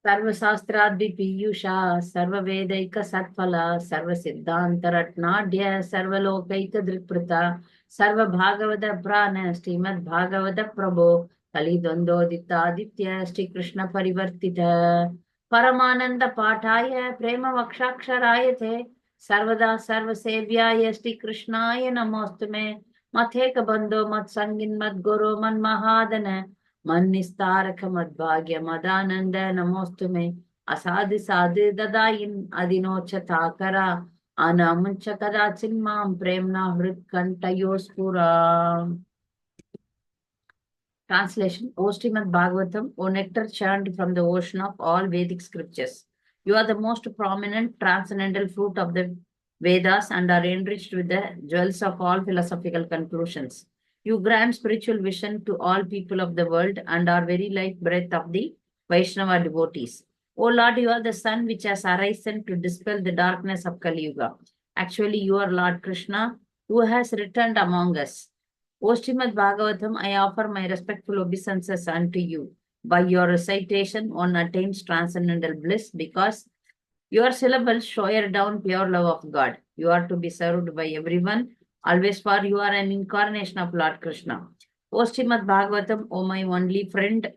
सर्वशास्त्रादि पीयूषा सर्ववेदैक सत्फला सर्वसिद्धान्तरत्नाढ्य सर्वलोकैक दृक्पृता सर्वभागवत प्राण श्रीमद्भागवत प्रभो कलिद्वन्द्वोदितादित्य श्रीकृष्ण परिवर्तित परमानंद पाठाय प्रेम वक्षाक्षराय थे सर्वदा सर्वसेव्याय श्रीकृष्णाय नमोस्तुमे मथेक बंधो मत संगिन मत गुरु मन महादन मन्निस्तारक मद्भाग्य मदानंद नमोस्तुमे असाधु साधु ददाइन अधिनोचताकरा अनामुंच कदाचिन्मां प्रेम्णा हृत्कण्ठयोस्फुरा. Translation: O Srimad Bhagavatam, O nectar churned from the ocean of all Vedic scriptures. You are the most prominent transcendental fruit of the Vedas and are enriched with the jewels of all philosophical conclusions. You grant spiritual vision to all people of the world and are very life breath of the Vaishnava devotees. O Lord, you are the sun which has arisen to dispel the darkness of Kali Yuga. Actually, you are Lord Krishna who has returned among us. O Srimad Bhagavatam, I offer my respectful obeisances unto you. By your recitation, one attains transcendental bliss because your syllables shower down pure love of God. You are to be served by everyone, always, for you are an incarnation of Lord Krishna. O Srimad Bhagavatam, O my only friend,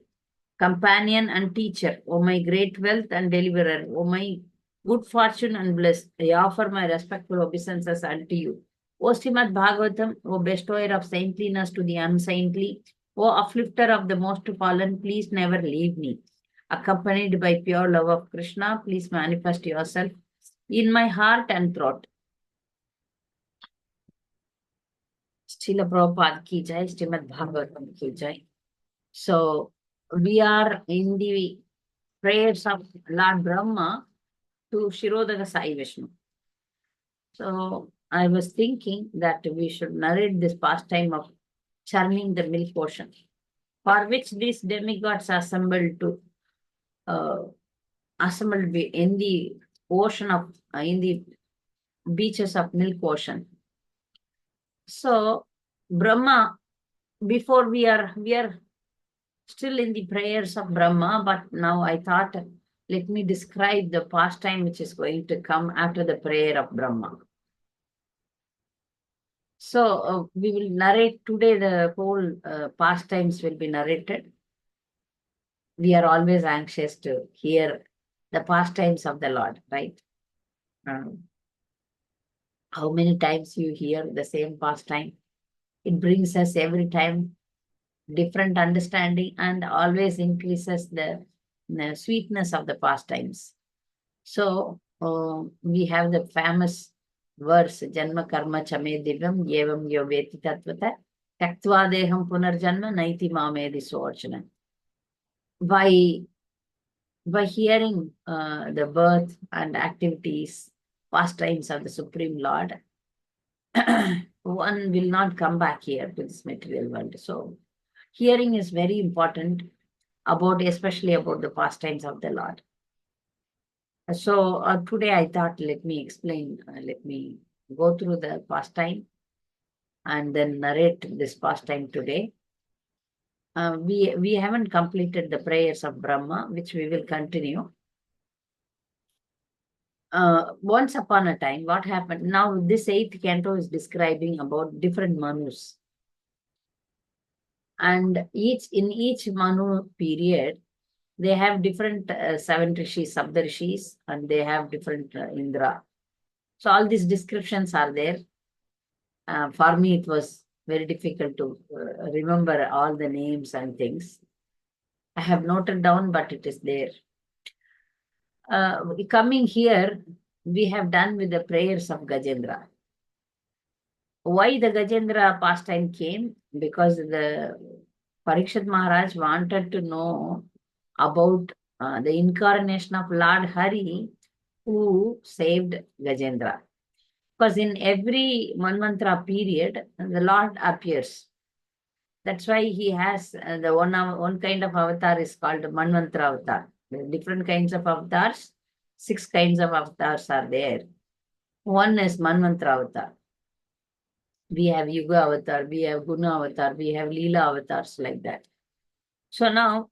companion and teacher, O my great wealth and deliverer, O my good fortune and bliss, I offer my respectful obeisances unto you. O Srimad Bhagavatam, O bestower of saintliness to the unsaintly, O uplifter of the most fallen, please never leave me. Accompanied by pure love of Krishna, please manifest yourself in my heart and throat. Srila Prabhupada ki jai, Srimad Bhagavatam ki jai. So, we are in the prayers of Lord Brahma to Shirodaka Sai Vishnu. So, I was thinking that we should narrate this pastime of churning the milk ocean, for which these demigods assembled in the ocean of in the beaches of milk ocean. So Brahma, before we are still in the prayers of Brahma, but now I thought, let me describe the pastime which is going to come after the prayer of Brahma. So we will narrate today, the whole pastimes will be narrated. We are always anxious to hear the pastimes of the Lord, right? How many times you hear the same pastime? It brings us every time different understanding and always increases the sweetness of the pastimes. So we have the famous verse, Janma Karma Chame Divyam Yevam Yoveti Tatvata Taktva Deham Punarjanma Naiti Mamedi Soarchana. By hearing the birth and activities, pastimes of the Supreme Lord, one will not come back here to this material world. So hearing is very important, especially about the pastimes of the Lord. So today I thought, let me explain, let me go through the pastime and then narrate this pastime today. We haven't completed the prayers of Brahma, which we will continue. Once upon a time, what happened? Now this 8th canto is describing about different Manus. And in each Manu period, they have different 7 rishis, Sabda rishis, and they have different Indra. So all these descriptions are there. For me, it was very difficult to remember all the names and things. I have noted down, but it is there. Coming here, we have done with the prayers of Gajendra. Why the Gajendra pastime came? Because the Parikshit Maharaj wanted to know about the incarnation of Lord Hari who saved Gajendra. Because in every Manvantara period, the Lord appears. That's why he has the one kind of avatar is called Manvantara avatar. There are different kinds of avatars. 6 kinds of avatars are there. One is Manvantara avatar. We have Yuga avatar, we have Guna avatar, we have Leela avatars, like that. So now,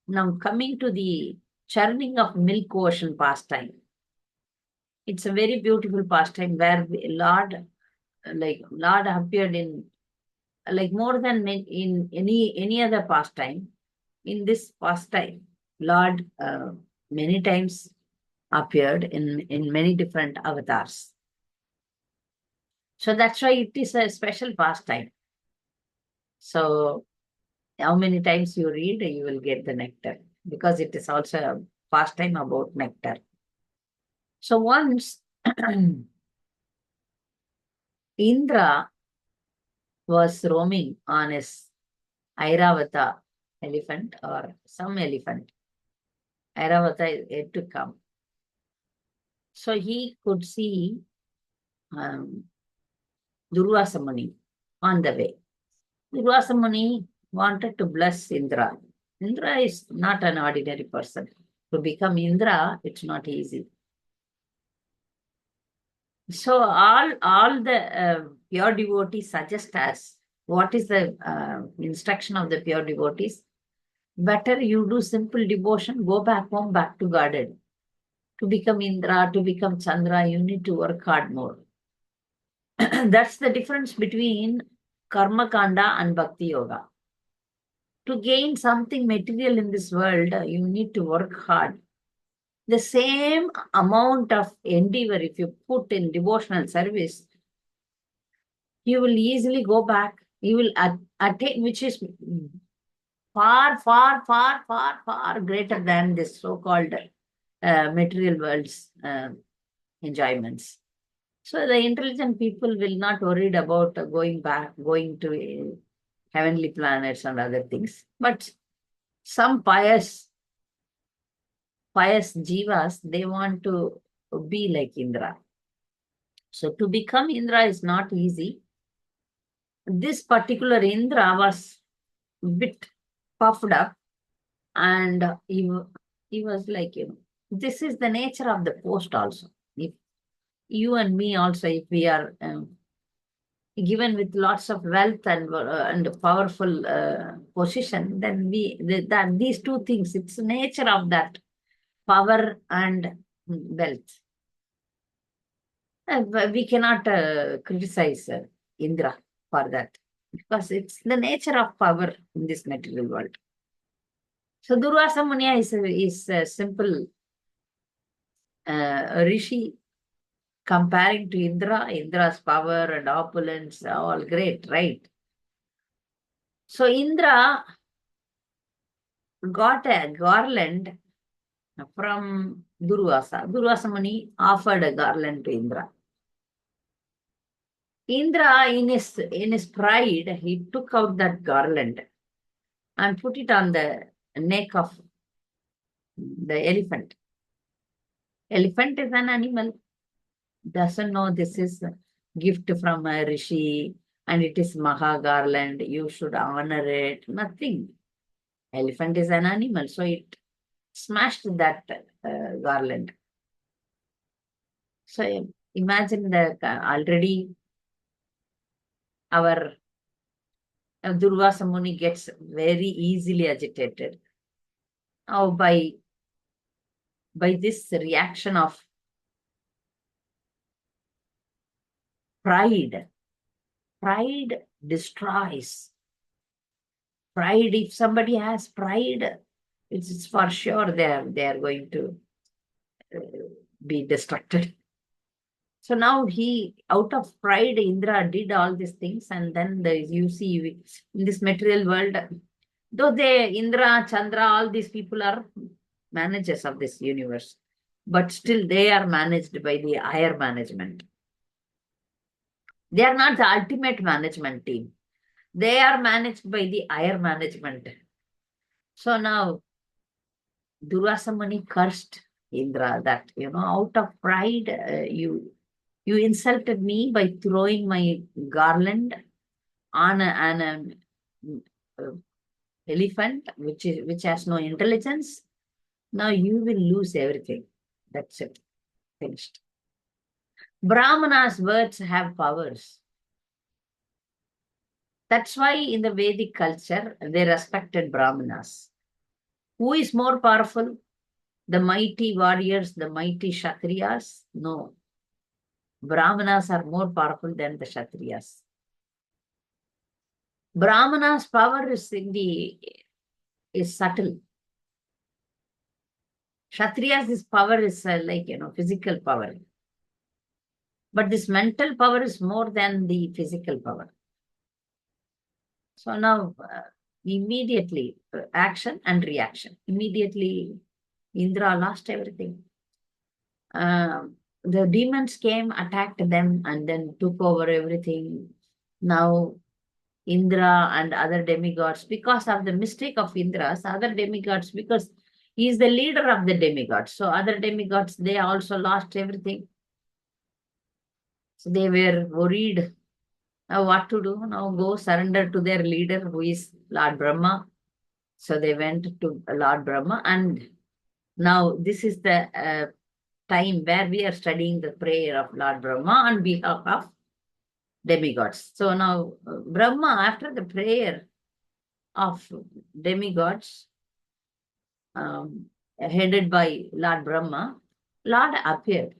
now coming to the churning of milk ocean pastime. It's a very beautiful pastime where Lord appeared in like more than in any other pastime. In this pastime, Lord many times appeared in many different avatars. So that's why it is a special pastime. So how many times you read, you will get the nectar because it is also a pastime about nectar. So once Indra was roaming on his Airavata elephant or some elephant. Airavata is yet to come. So he could see um, Durvasa Muni on the way. Durvasa Muni wanted to bless Indra. Indra is not an ordinary person. To become Indra, it's not easy. So all the pure devotees suggest us what is the instruction of the pure devotees. Better you do simple devotion, go back home, back to garden. To become Indra, to become Chandra, you need to work hard more. That's the difference between Karma Kanda and Bhakti Yoga. To gain something material in this world, you need to work hard. The same amount of endeavor, if you put in devotional service, you will easily go back. You will attain, which is far, far, far, far, far greater than this so-called material world's enjoyments. So the intelligent people will not worried about going back, going to heavenly planets and other things. But some pious jivas, they want to be like Indra. So to become Indra is not easy. This particular Indra was a bit puffed up, and he was like, this is the nature of the post also. If you and me also, if we are given with lots of wealth and powerful position, then that these two things, it's the nature of that power and wealth. But we cannot criticize Indra for that because it's the nature of power in this material world. So Durvasa Munya is a simple rishi comparing to Indra. Indra's power and opulence are all great, right? So Indra got a garland from Durvasa. Durvasa Muni offered a garland to Indra. Indra, in his pride, he took out that garland and put it on the neck of the elephant. Elephant is an animal, doesn't know this is a gift from a rishi and it is Maha garland, you should honor it. Nothing. Elephant is an animal, so it smashed that garland. So imagine the already our Durvasa Muni gets very easily agitated. Now by this reaction of pride, pride destroys. Pride, if somebody has pride, it's for sure they are going to be destructed. So now out of pride, Indra did all these things, and then you see in this material world, though Indra, Chandra, all these people are managers of this universe, but still they are managed by the higher management. They are not the ultimate management team. They are managed by the higher management. So now Durvasa Muni cursed Indra that, out of pride, you insulted me by throwing my garland on an elephant, which has no intelligence. Now you will lose everything. That's it. Finished. Brahmana's words have powers. That's why in the Vedic culture, they respected Brahmanas. Who is more powerful? The mighty warriors, the mighty Kshatriyas? No. Brahmanas are more powerful than the Kshatriyas. Brahmana's power is subtle. Kshatriya's power is like, physical power. But this mental power is more than the physical power. So now, immediately, action and reaction. Immediately, Indra lost everything. The demons came, attacked them, and then took over everything. Now, Indra and other demigods, because of the mistake of Indra's, other demigods, because he is the leader of the demigods. So other demigods, they also lost everything. So they were worried. Now what to do? Now go surrender to their leader, who is Lord Brahma. So they went to Lord Brahma, and now this is the time where we are studying the prayer of Lord Brahma on behalf of demigods. So now Brahma, after the prayer of demigods, headed by Lord Brahma, Lord appeared.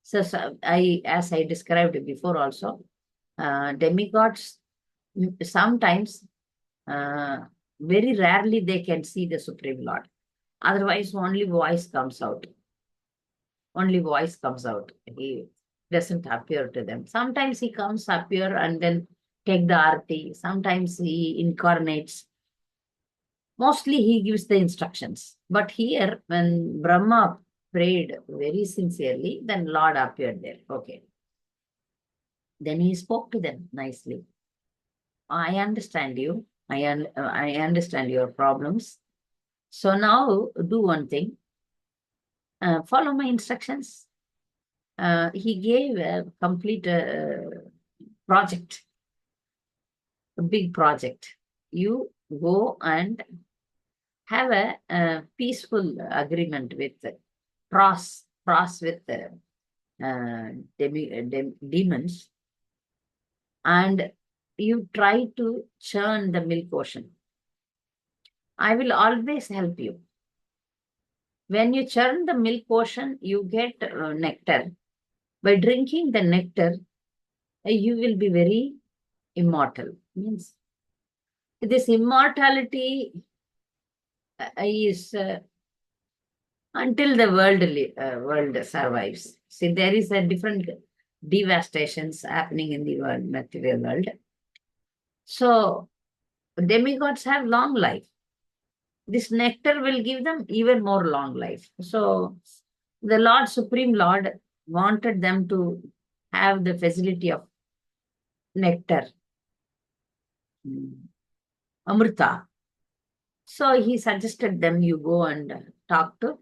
So as I described before also, demigods sometimes, very rarely they can see the Supreme Lord. Otherwise, only voice comes out. Only voice comes out. He doesn't appear to them. Sometimes he comes, appear, and then take the arti. Sometimes he incarnates. Mostly he gives the instructions. But here, when Brahma prayed very sincerely, then Lord appeared there. Okay. Then he spoke to them nicely. I understand you. I understand your problems. So now do one thing. Follow my instructions. He gave a complete project, a big project. You go and have a peaceful agreement with cross with demons, and you try to churn the milk ocean. I will always help you. When you churn the milk ocean, you get nectar. By drinking the nectar, you will be very immortal. Means this immortality is until the world survives. See, there is a different devastations happening in the world, material world. So demigods have long life. This nectar will give them even more long life. So the Lord, Supreme Lord, wanted them to have the facility of nectar, amrita. So he suggested them, you go and talk to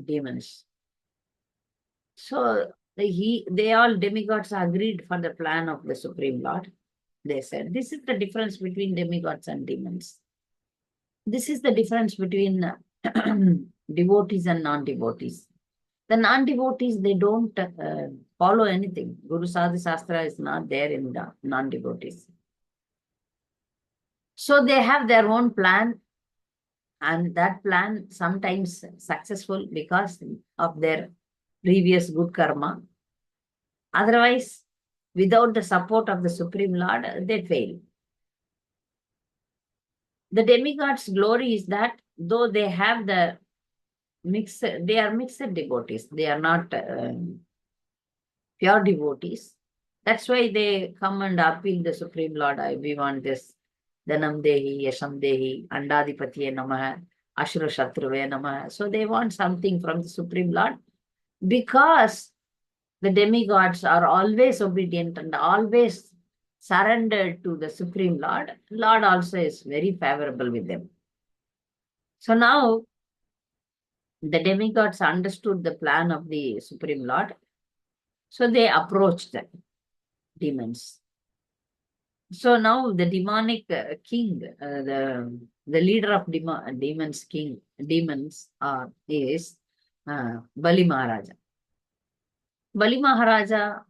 demons. So they all demigods agreed for the plan of the Supreme Lord. They said, this is the difference between demigods and demons. This is the difference between devotees and non-devotees. The non-devotees, they don't follow anything. Guru Sadhu Shastra is not there in the non-devotees. So they have their own plan, and that plan sometimes successful because of their previous good karma. Otherwise, without the support of the Supreme Lord, they fail. The demigods' glory is that though they have the they are mixed devotees. They are not pure devotees. That's why they come and appeal the Supreme Lord. We want this. Dhanam Dehi, Yasham Dehi, Andadipatiye Namaha, Ashura Shatruve Namaha. So they want something from the Supreme Lord, because the demigods are always obedient and always surrendered to the Supreme Lord. Lord also is very favorable with them. So now the demigods understood the plan of the Supreme Lord. So they approached the demons. So now the demonic king, the leader of demons is Bali Maharaja. Bali Maharaja,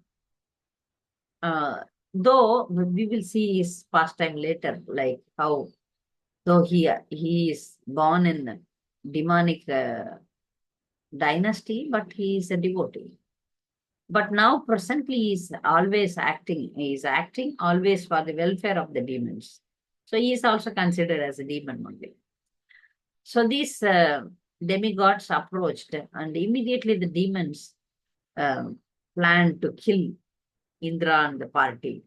though we will see his pastime later, like how though he is born in demonic dynasty, but he is a devotee. But now presently he is acting always for the welfare of the demons. So he is also considered as a demon only. So these demigods approached, and immediately the demons planned to kill Indra and the party.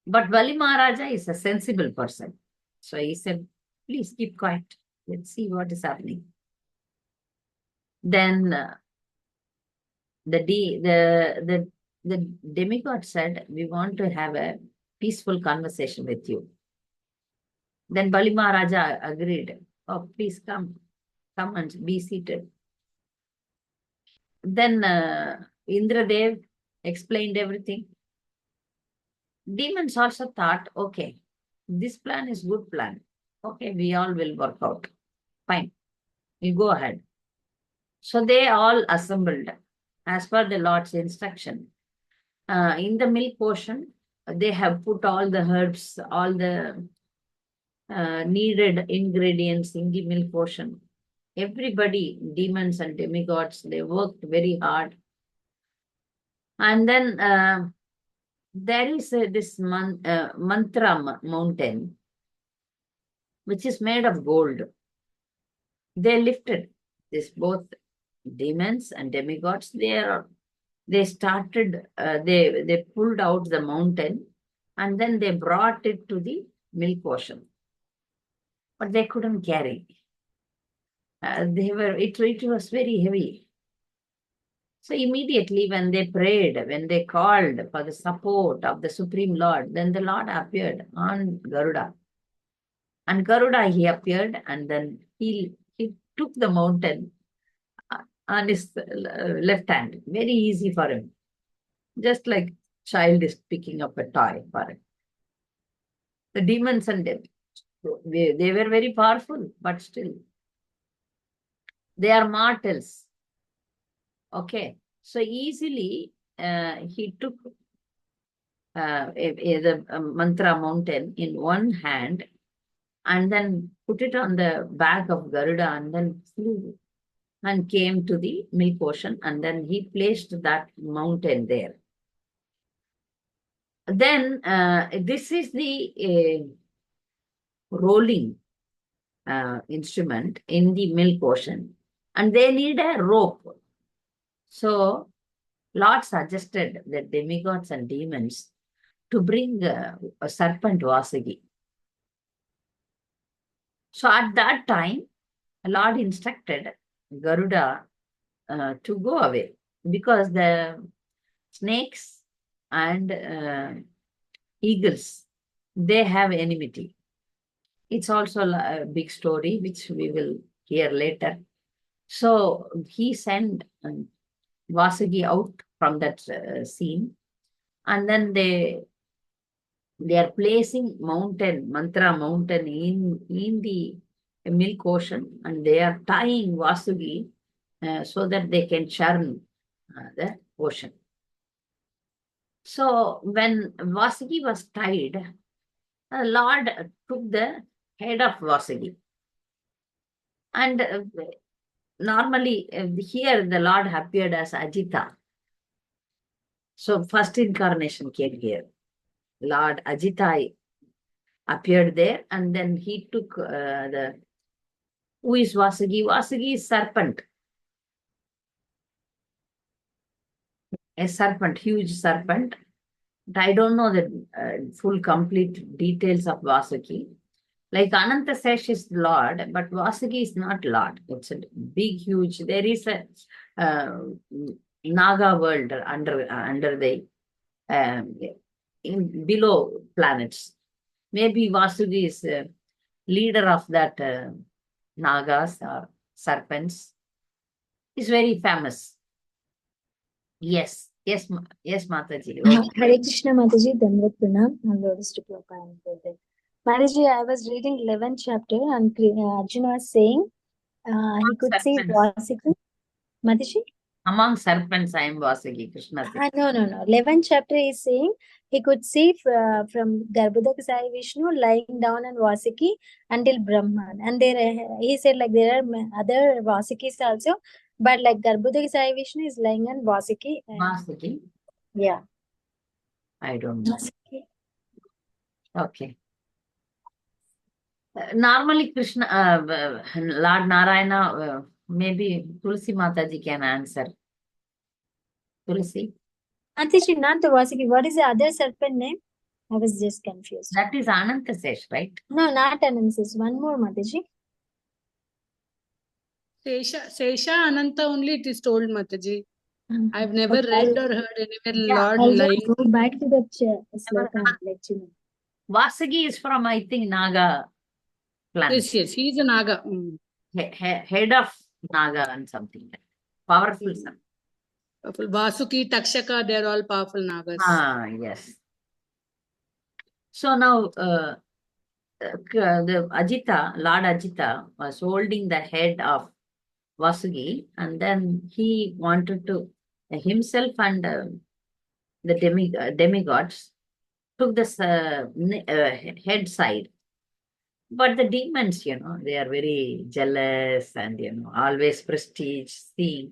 But Bali Maharaja is a sensible person. So he said, please keep quiet. Let's see what is happening. Then the demigod said, we want to have a peaceful conversation with you. Then Bali Maharaja agreed. Oh, please come and be seated. Then Indradev explained everything. Demons also thought, okay, this plan is good plan. Okay, we all will work out. Fine, we go ahead. So they all assembled as per the Lord's instruction. In the milk portion, they have put all the herbs, all the needed ingredients in the milk portion. Everybody, demons and demigods, they worked very hard. And then there is this mantra mountain, which is made of gold. They lifted this both demons and demigods. They started. They pulled out the mountain, and then they brought it to the milk ocean. But they couldn't carry. It was very heavy. So immediately when they prayed, when they called for the support of the Supreme Lord, then the Lord appeared on Garuda. And Garuda, he appeared, and then he took the mountain on his left hand. Very easy for him. Just like child is picking up a toy for him. The demons and them, they were very powerful, but still, they are mortals. Okay, so easily he took the mantra mountain in one hand and then put it on the back of Garuda and then flew and came to the milk ocean, and then he placed that mountain there. Then this is the rolling instrument in the milk ocean, and they need a rope. So Lord suggested the demigods and demons to bring a serpent Vasagi. So at that time, Lord instructed Garuda to go away because the snakes and eagles, they have enmity. It's also a big story, which we will hear later. So he sent Vasagi out from that scene, and then they are placing mantra mountain in the milk ocean, and they are tying Vasagi so that they can churn the ocean. So when Vasagi was tied, the Lord took the head of Vasagi. And normally here the Lord appeared as Ajita. So first incarnation came here. Lord Ajita appeared there, and then he took who is Vasagi? Vasagi is serpent. A serpent, huge serpent. I don't know the full complete details of Vasagi. Like Anantasesh is Lord, but Vasagi is not Lord. It's a big, huge. There is a Naga world under the below planets. Maybe Vasagi is leader of that Nagas or serpents. Is very famous. Yes, Mataji. Okay. Hare Krishna Mataji, Dandavat Pranam. I'm Lotus to Prabhupada. Mataji, I was reading 11th chapter and Arjuna was saying he could see Vasagi. Mataji? Among serpents, I am Vasagi, Krishna. No. 11th chapter is saying he could see from Garbhodakasai Vishnu lying down on Vasiki until Brahman. And there he said like there are other Vasikis also, but like Garbhodakasai Vishnu is lying on Vasiki. Vasiki? Yeah. I don't know. Vasiki. Okay. Normally, Krishna, Lord Narayana, maybe Tulsi Mataji can answer. Tulsi? Mataji, not the Vasiki. What is the other serpent name? I was just confused. That is Anantasesh, right? No, not Anansis. One more, Mataji. Sesha Ananta only it is told, Mataji. I've never Okay, read or heard anywhere Yeah, Lord I'll lying. just go back to the sloka and let you know. Vasagi is from, I think, Naga clan. Yes, he is a Naga. Head of Naga and something. Powerful son. Vasuki, Takshaka, they are all powerful Nagas. Ah, yes. So now, the Ajita, Lord Ajita, was holding the head of Vasugi, and then he wanted to, himself and the demigods took this head side. But the demons, they are very jealous and, always prestige. See,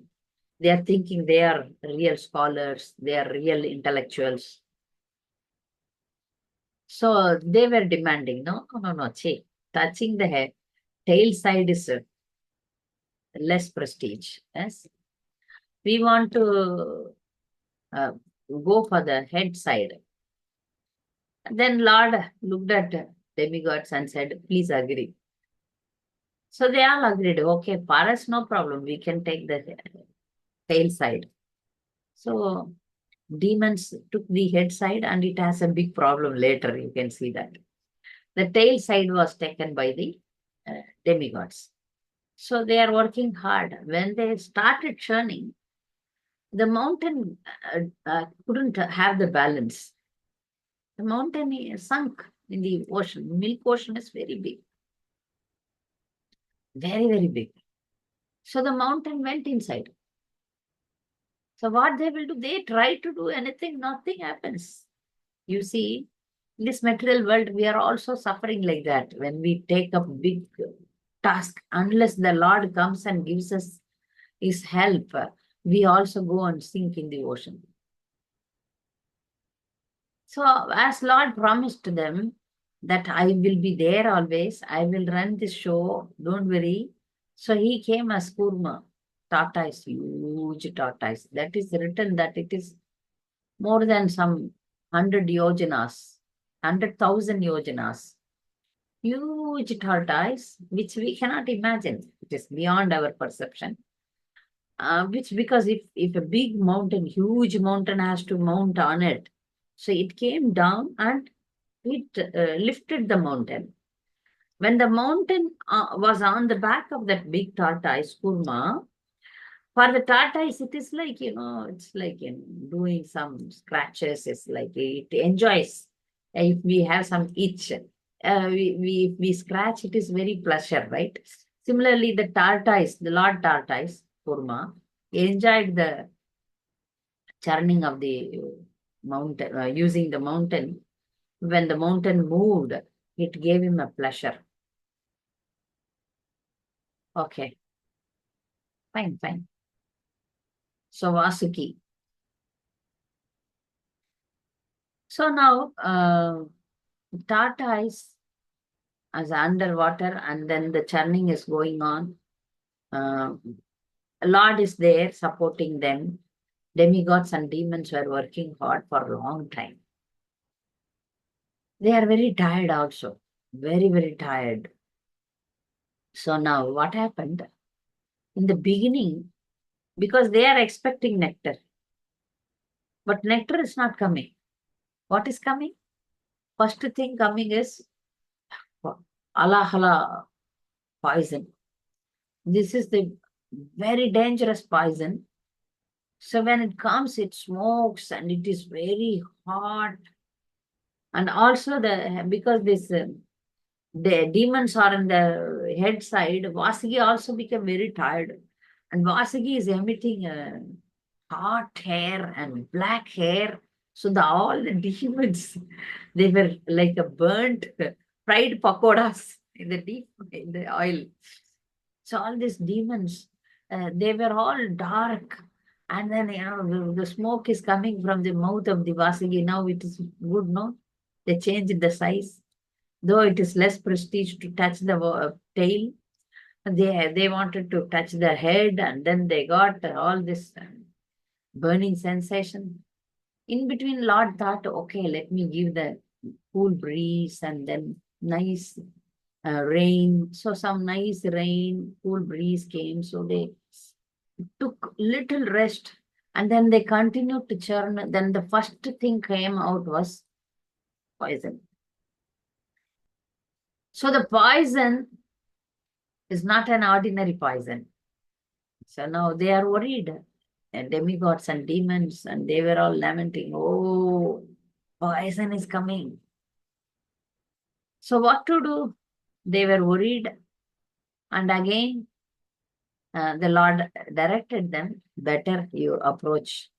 they are thinking they are real scholars, they are real intellectuals. So they were demanding, no, see, touching the head, tail side is less prestige. Yes, we want to go for the head side. Then Lord looked at demigods and said, please agree. So they all agreed, okay, for us, no problem, we can take the tail side. So demons took the head side, and it has a big problem later. You can see that. The tail side was taken by the demigods. So they are working hard. When they started churning, the mountain couldn't have the balance. The mountain sunk in the ocean. Milk Ocean is very big. Very, very big. So the mountain went inside. So what they will do? They try to do anything, nothing happens. You see, in this material world, we are also suffering like that. When we take up big task, unless the Lord comes and gives us his help, we also go and sink in the ocean. So as Lord promised them that I will be there always, I will run this show, don't worry. So he came as Kurma, tortoise, huge tortoise. That is written that it is more than some 100 yojanas, 100,000 yojanas. Huge tortoise, which we cannot imagine. It is beyond our perception. Which because if a big mountain, huge mountain has to mount on it, so it came down and it lifted the mountain. When the mountain was on the back of that big tortoise, Kurma, for the tortoise, it is like, it's like doing some scratches. It's like it enjoys. If we have some itch, we scratch, it is very pleasure, right? Similarly, the tortoise, the Lord tortoise, Kurma, enjoyed the churning of the mountain, using the mountain. When the mountain moved, it gave him a pleasure. Okay. Fine. So Vasuki. So now, tortoise is underwater, and then the churning is going on. Lord is there supporting them. Demigods and demons were working hard for a long time. They are very tired also. Very, very tired. So now what happened? In the beginning, because they are expecting nectar, but nectar is not coming. What is coming? First thing coming is alahala poison. This is the very dangerous poison. So when it comes, it smokes and it is very hot. And also because the demons are on the head side, Vasagi also became very tired. And Vasagi is emitting hot hair and black hair. So all the demons, they were like a burnt fried pakoras in the oil. So all these demons, they were all dark. And then, the smoke is coming from the mouth of the Vasagi. Now it is good, no? They changed the size. Though it is less prestige to touch the tail, they wanted to touch the head, and then they got all this burning sensation. In between, Lord thought, okay, let me give the cool breeze and then nice rain. So some nice rain, cool breeze came. So they took little rest, and then they continued to churn. Then the first thing came out was poison. So the poison is not an ordinary poison. So now they are worried, and demigods and demons, and they were all lamenting, oh, poison is coming. So what to do? They were worried, and again the Lord directed them, better you approach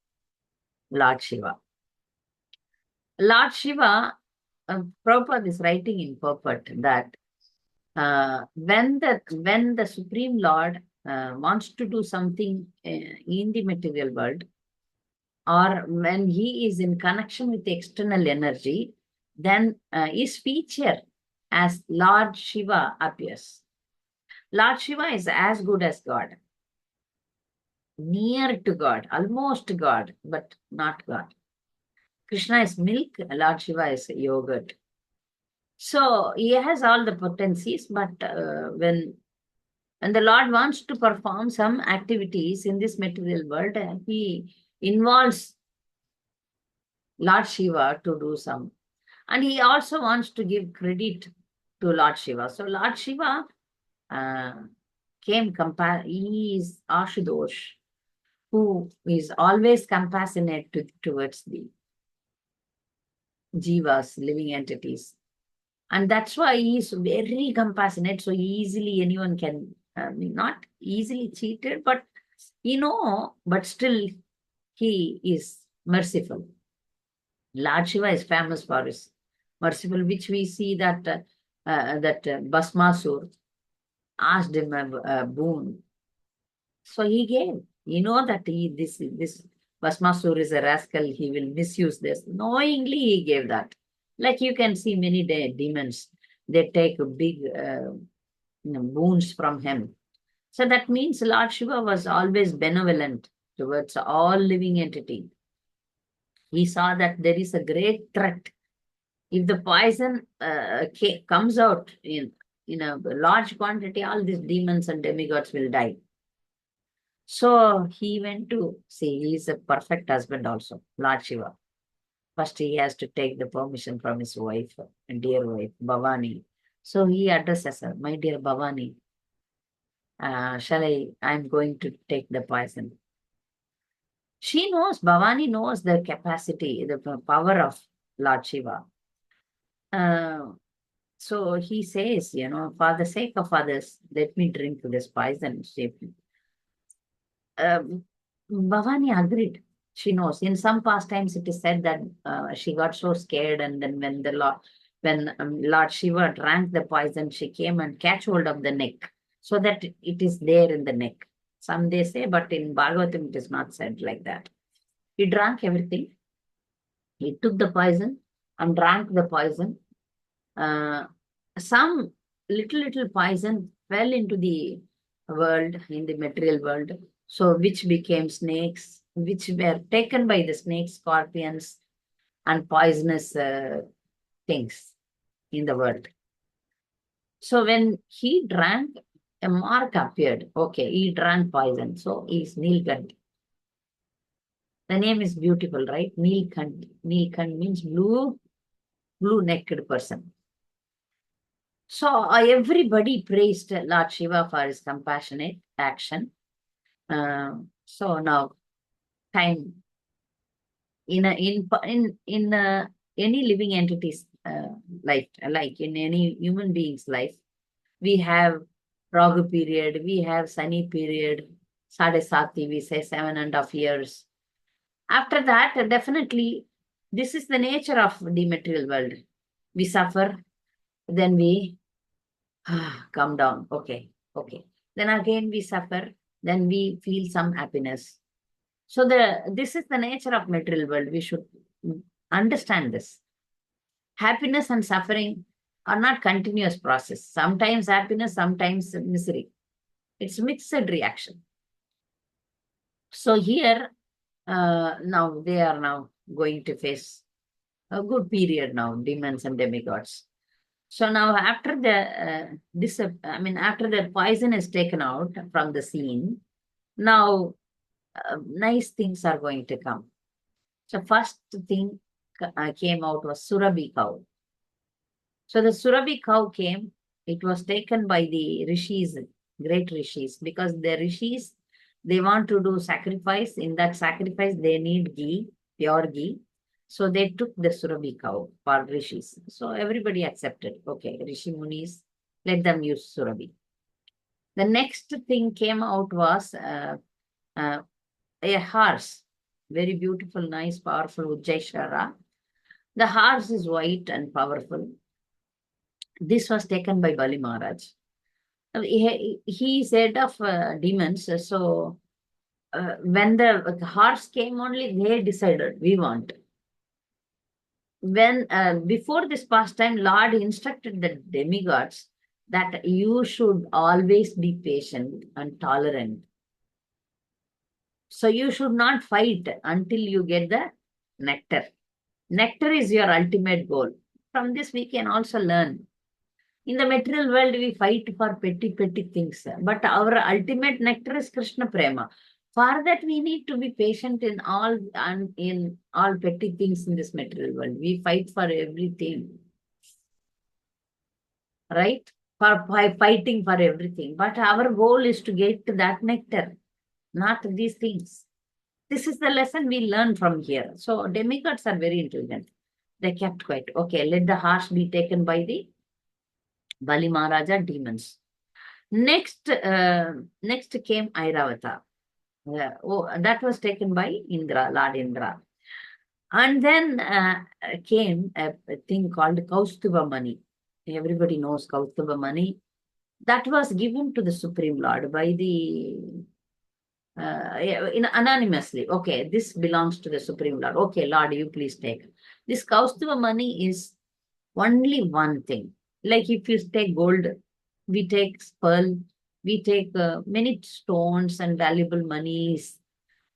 Lord Shiva. Lord Shiva, Prabhupada is writing in purport that when the Supreme Lord wants to do something in the material world, or when he is in connection with the external energy, then his feature as Lord Shiva appears. Lord Shiva is as good as God, near to God, almost God, but not God. Krishna is milk, Lord Shiva is yogurt. So he has all the potencies, but when the Lord wants to perform some activities in this material world, he involves Lord Shiva to do some. And he also wants to give credit to Lord Shiva. So Lord Shiva uh, he is Ashutosh, who is always compassionate towards the jivas, living entities. And that's why he is very compassionate. So easily anyone can, not easily cheated, but but still he is merciful. Lord Shiva is famous for his merciful, which we see that Bhasmasur asked him a boon. So he gave. That this Bhasmasur is a rascal, he will misuse this. Knowingly he gave that. Like you can see many demons, they take big boons from him. So that means Lord Shiva was always benevolent towards all living entity. He saw that there is a great threat. If the poison comes out in a large quantity, all these demons and demigods will die. So he went to see, he is a perfect husband also, Lord Shiva. First, he has to take the permission from his wife, dear wife, Bhavani. So he addresses her, my dear Bhavani, I'm going to take the poison. Bhavani knows the capacity, the power of Lord Shiva. So he says, for the sake of others, let me drink this poison. Bhavani agreed. She knows. In some pastimes, it is said that she got so scared, and then when Lord Shiva drank the poison, she came and catch hold of the neck, so that it is there in the neck. Some they say, but in Bhagavatam, it is not said like that. He drank everything. He took the poison and drank the poison. Some little poison fell into the world, in the material world, so which became snakes, which were taken by the snakes, scorpions, and poisonous things in the world. So when he drank, a mark appeared. Okay, he drank poison, so he's Nilkanth. The name is beautiful, right? Nilkanth. Nilkanth means blue-necked person. So everybody praised Lord Shiva for his compassionate action. So now, time in any living entity's life, like in any human being's life, we have Ragu period, we have Sani period, Sade Sati, we say 7.5 years. After that, definitely This is the nature of the material world. We suffer, then we come down. Okay, okay. Then again we suffer, then we feel some happiness. So this is the nature of material world. We should understand this. Happiness and suffering are not continuous process. Sometimes happiness, sometimes misery. It's mixed reaction. So here, now they are now going to face a good period now, demons and demigods. So now after after the poison is taken out from the scene, now nice things are going to come. So first thing came out was Surabhi cow. So the Surabhi cow came, it was taken by the rishis, great rishis, because the rishis, they want to do sacrifice. In that sacrifice, they need ghee, pure ghee. So they took the Surabhi cow for rishis. So everybody accepted. Okay, Rishi Munis, let them use Surabhi. The next thing came out was a horse. Very beautiful, nice, powerful Ujjaishara. The horse is white and powerful. This was taken by Bali Maharaj. He is head of demons. So when the horse came, only they decided we want. When before this pastime, Lord instructed the demigods that you should always be patient and tolerant. So you should not fight until you get the nectar. Nectar is your ultimate goal. From this, we can also learn. In the material world, we fight for petty, petty things. But our ultimate nectar is Krishna Prema. For that, we need to be patient in all petty things in this material world. We fight for everything, right? For fighting for everything. But our goal is to get to that nectar, not these things. This is the lesson we learn from here. So demigods are very intelligent. They kept quiet. Okay, let the horse be taken by the Bali Maharaja demons. Next came Airavata. That was taken by Indra, Lord Indra. And then came a thing called Kaustuba money. Everybody knows Kaustuba money. That was given to the Supreme Lord by the anonymously. Okay, this belongs to the Supreme Lord. Okay, Lord, you please take. This Kaustuba money is only one thing. Like if you take gold, we take pearl, we take many stones and valuable monies,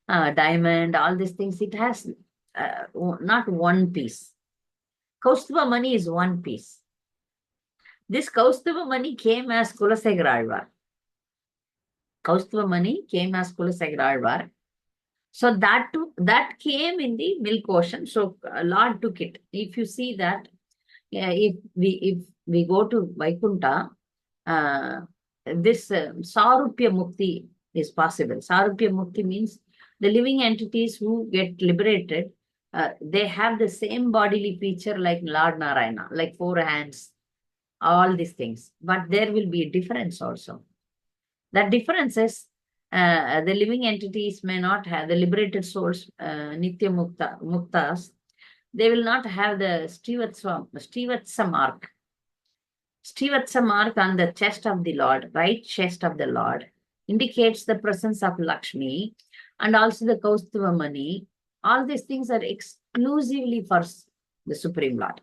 diamond, all these things. It has not one piece. Kaustuba money is one piece. This Kaustuba money came as Kulasegaralvar. Kaustuba money came as Kulasegaralvar. So that came in the milk ocean. So Lord took it. If you see that, if we go to Vaikuntha, this Sarupya Mukti is possible. Sarupya Mukti means the living entities who get liberated, they have the same bodily feature like Lord Narayana, like 4 hands, all these things. But there will be a difference also. That difference is the living entities may not have the liberated souls, Nitya Muktas, they will not have the Srivatsa mark. Srivatsa mark on the chest of the Lord, right chest of the Lord, indicates the presence of Lakshmi and also the Kaustuva money. All these things are exclusively for the Supreme Lord.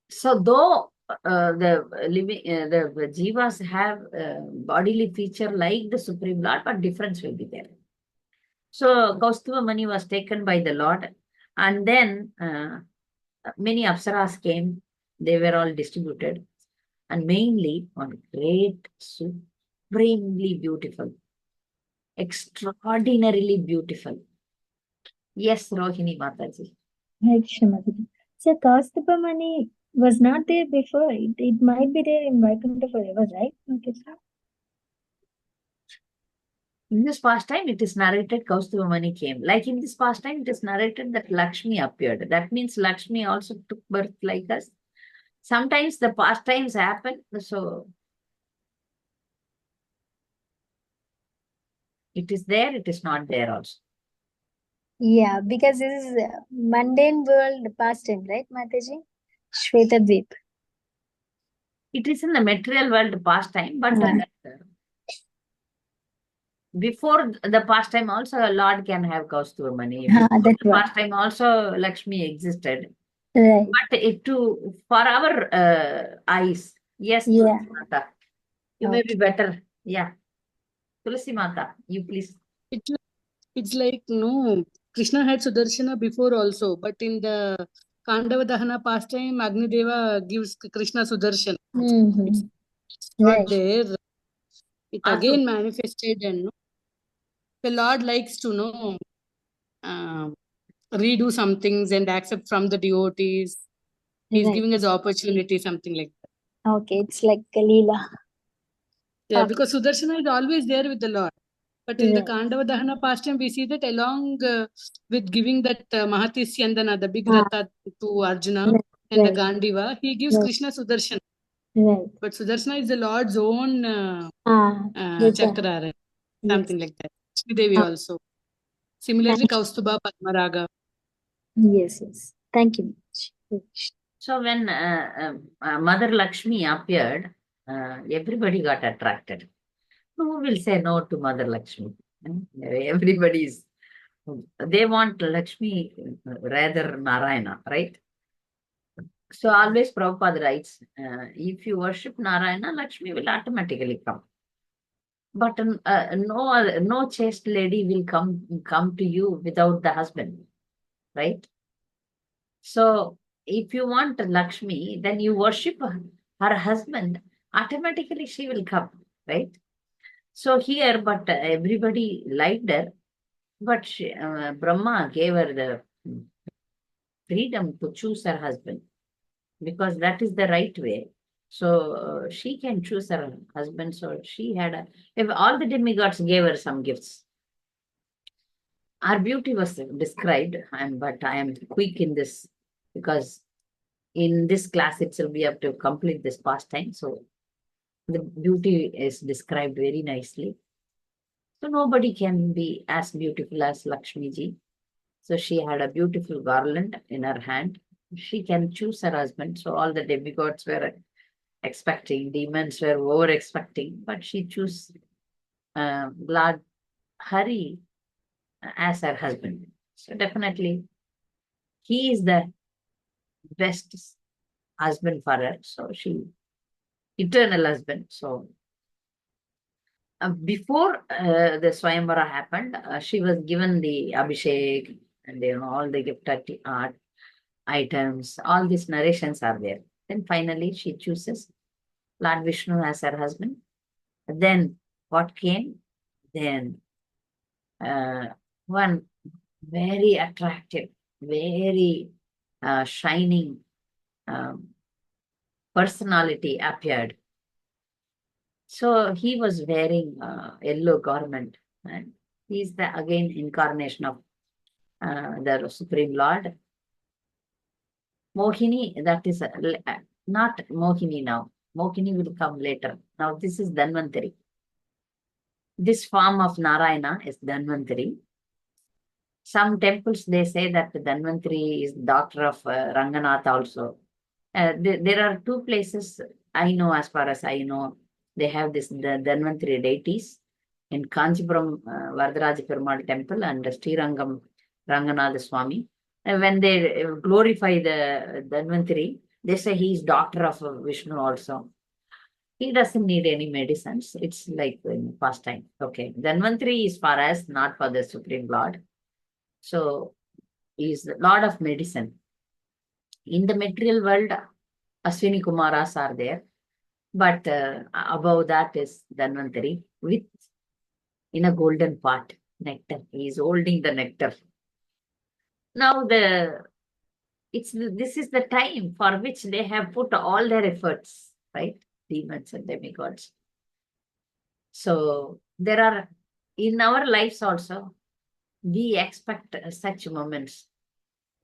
So though the jivas have bodily feature like the Supreme Lord, but difference will be there. So Kaustuva money was taken by the Lord, and then many apsaras came. They were all distributed, and mainly one great, supremely beautiful, extraordinarily beautiful. Yes, Rohini Mataji. Hare Krishna Mataji. So Kaustubha money was not there before. It might be there in Vaikuntha forever, right? Okay, sir. In this pastime, it is narrated Kaustuva money came. Like in this pastime, it is narrated that Lakshmi appeared. That means Lakshmi also took birth like us. Sometimes the pastimes happen, so it is there, it is not there also. Yeah, because this is mundane world pastime, right, Mataji? Shvetadvip. It is in the material world pastime, but before the pastime also, a Lord can have Kaustubamani. Before That's the what. pastime also, Lakshmi existed. Right. But for our eyes, yes, Yeah. Tulsi Mata, you may be Okay. better. Yeah. Tulsi Mata, you please. It's it's like no, Krishna had Sudarshana before also, but in the Kandava Dahana pastime, Agnideva gives Krishna Sudarshana. It's not Right. there. It Also, again manifested, and no, the Lord likes to know uh, redo some things and accept from the devotees. He's Right. giving us opportunity, something like that. Okay, it's like Kalila. Yeah, Okay. because Sudarshana is always there with the Lord. But in the Right. Kandava Dahana pastime, we see that along with giving that Mahati Syandana, the big Ah, Ratha to Arjuna right. and the Right. Gandiva, he gives Right. Krishna Sudarshana. Right. But Sudarshana is the Lord's own Return. chakra, right? Yes. Something like that. Devi Ah, also. Similarly, thank Kaustuba, Padmaraga. Yes, yes. Thank you. Much. so when Mother Lakshmi appeared, everybody got attracted. Who will say no to Mother Lakshmi? Everybody's, they want Lakshmi rather Narayana, right? So always Prabhupada writes, if you worship Narayana, Lakshmi will automatically come. But no chaste lady will come to you without the husband, right? So if you want Lakshmi, then you worship her husband, automatically she will come, right? So here, but everybody liked her, but Brahma gave her the freedom to choose her husband because that is the right way. So she can choose her husband. So she had if all the demigods gave her some gifts. Our beauty was described, but I am quick in this because in this class itself we have to complete this pastime. So the beauty is described very nicely. So nobody can be as beautiful as Lakshmi ji. So she had a beautiful garland in her hand. She can choose her husband. So all the demigods were expecting, demons were over expecting, but she chose Lord Hari as her husband. So definitely he is the best husband for her. So she, eternal husband. So before the Swayamvara happened, she was given the Abhishek and all the gift art items, all these narrations are there. Then finally she chooses Lord Vishnu as her husband. Then what came? Then one very attractive, very shining um, personality appeared. So he was wearing yellow garment, and he's the again incarnation of the Supreme Lord. Mohini, that is not Mohini now. Mohini will come later. Now this is Dhanvantari. This form of Narayana is Dhanvantari. Some temples they say that Dhanvantari is daughter of Ranganath also. There are two places I know, as far as I know, they have the Dhanvantari deities in Kanchipuram Varadaraja Perumal temple and Srirangam Ranganatha Swami. And when they glorify the Dhanvantari, they say he is daughter of Vishnu also. He doesn't need any medicines. It's like in pastime. Okay. Dhanvantari is for us, not for the Supreme Lord. So he is the Lord of medicine. In the material world, Aswini Kumaras are there, but above that is Dhanvantari with in a golden pot nectar. He is holding the nectar. Now this is the time for which they have put all their efforts, right? Demons and demigods. So there are in our lives also we expect such moments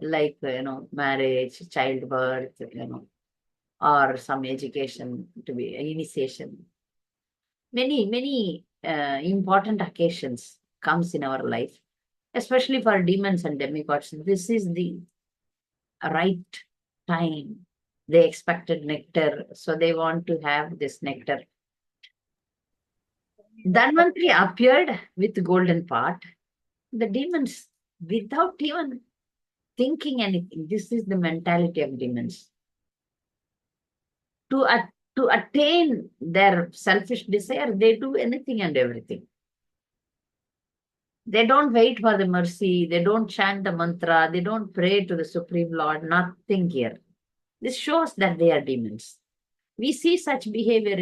like marriage, childbirth, or some education to be initiation. Many important occasions comes in our life. especially for demons and demigods. This is the right time. They expected nectar, so they want to have this nectar. Dhanvantri appeared with golden pot. The demons, without even thinking anything, this is the mentality of demons. To, to attain their selfish desire, they do anything and everything. They don't wait for the mercy, they don't chant the mantra, they don't pray to the Supreme Lord, nothing here. This shows that they are demons. We see such behavior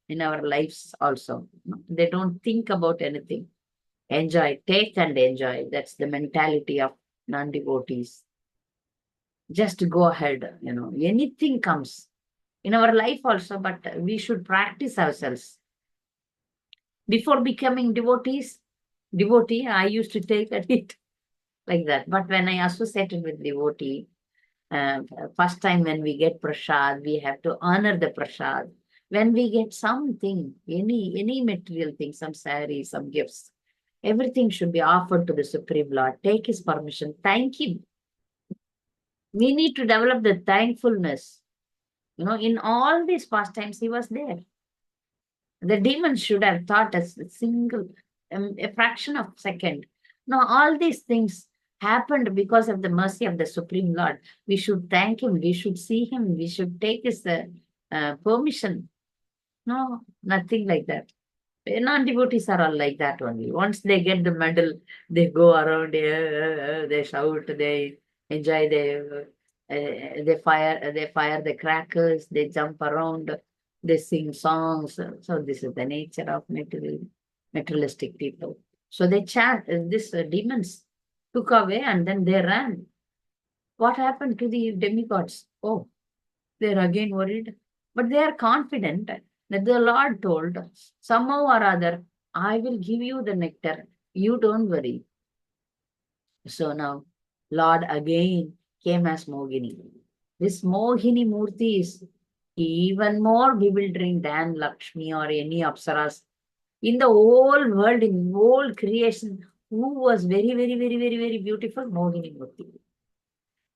in our lives also. They don't think about anything. Enjoy, take and enjoy. That's the mentality of non-devotees. Just go ahead, anything comes in our life also, but we should practice ourselves. Before becoming devotee, I used to take it like that. But when I associated with devotee, first time when we get prasad, we have to honor the prasad. When we get something, any material thing, some saree, some gifts, everything should be offered to the Supreme Lord. Take his permission. Thank him. We need to develop the thankfulness. In all these pastimes, he was there. The demons should have thought as a fraction of a second. Now, all these things happened because of the mercy of the Supreme Lord. We should thank him. We should see him. We should take his permission. No, nothing like that. Non-devotees are all like that only. Once they get the medal, they go around, they shout, they enjoy, they fire the crackers, they jump around, they sing songs. So this is the nature of materialistic people. So they chant, this demons took away and then they ran. What happened to the demigods? Oh, they're again worried. But they are confident that the Lord told, somehow or other, I will give you the nectar. You don't worry. So now, Lord again came as Mohini. This Mohini Murti is even more bewildering than Lakshmi or any Apsaras. In the whole world, in whole creation, who was very, very, very, very, very beautiful? Mohini Murti.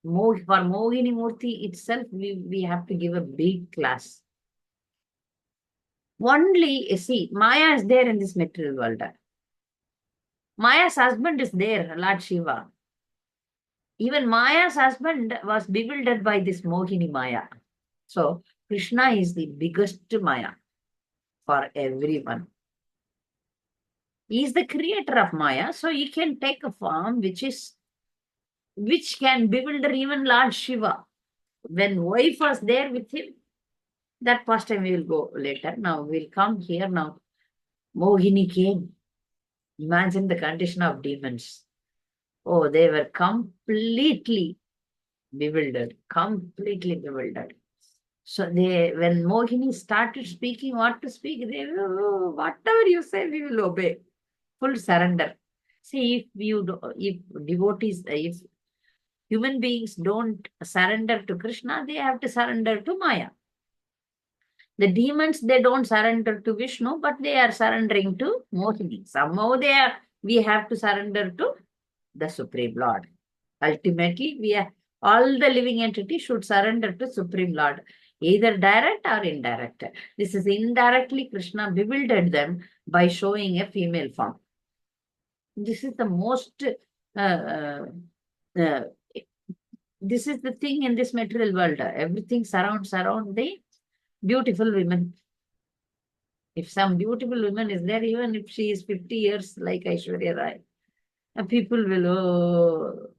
For Mohini Murti itself, we have to give a big class. Only, see, Maya is there in this material world. Maya's husband is there, Lord Shiva. Even Maya's husband was bewildered by this Mohini Maya. So, Krishna is the biggest Maya for everyone. He is the creator of Maya, so he can take a form which can bewilder even Lord Shiva. When wife was there with him, that first time we will go later. Now we'll come here now. Mohini came. Imagine the condition of demons. Oh, they were completely bewildered. So when Mohini started speaking what to speak, they will, oh, whatever you say, we will obey. Full surrender. See, if devotees, if human beings don't surrender to Krishna, they have to surrender to Maya. The demons, they don't surrender to Vishnu, but they are surrendering to Mohini. Somehow we have to surrender to the Supreme Lord. Ultimately, all the living entities should surrender to Supreme Lord, either direct or indirect. This is indirectly Krishna bewildered them by showing a female form. This is the most, this is the thing in this material world. Everything surrounds around the beautiful women. If some beautiful woman is there, even if she is 50 years like Aishwarya Rai, people will,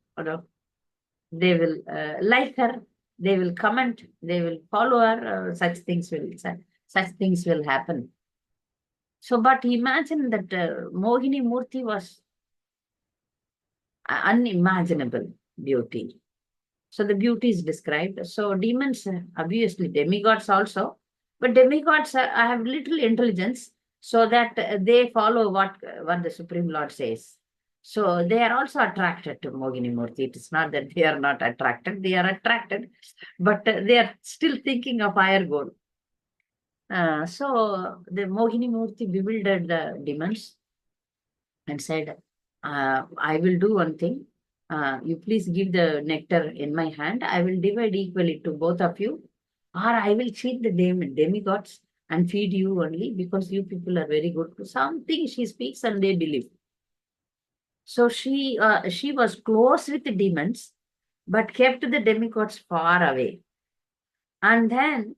they will like her, they will comment, they will follow her, such things will happen. So, but imagine that Mohini Murti was unimaginable beauty. So the beauty is described. So demons, obviously demigods also, but demigods have little intelligence, so that they follow what the Supreme Lord says. So they are also attracted to Mohini Murti. It is not that they are not attracted, they are attracted, but they are still thinking of higher goal. So the Mohini Murti bewildered the demons and said, I will do one thing. You please give the nectar in my hand. I will divide equally to both of you, or I will feed the demigods and feed you only because you people are very good. Something she speaks and they believe. So she was close with the demons, but kept the demigods far away. And then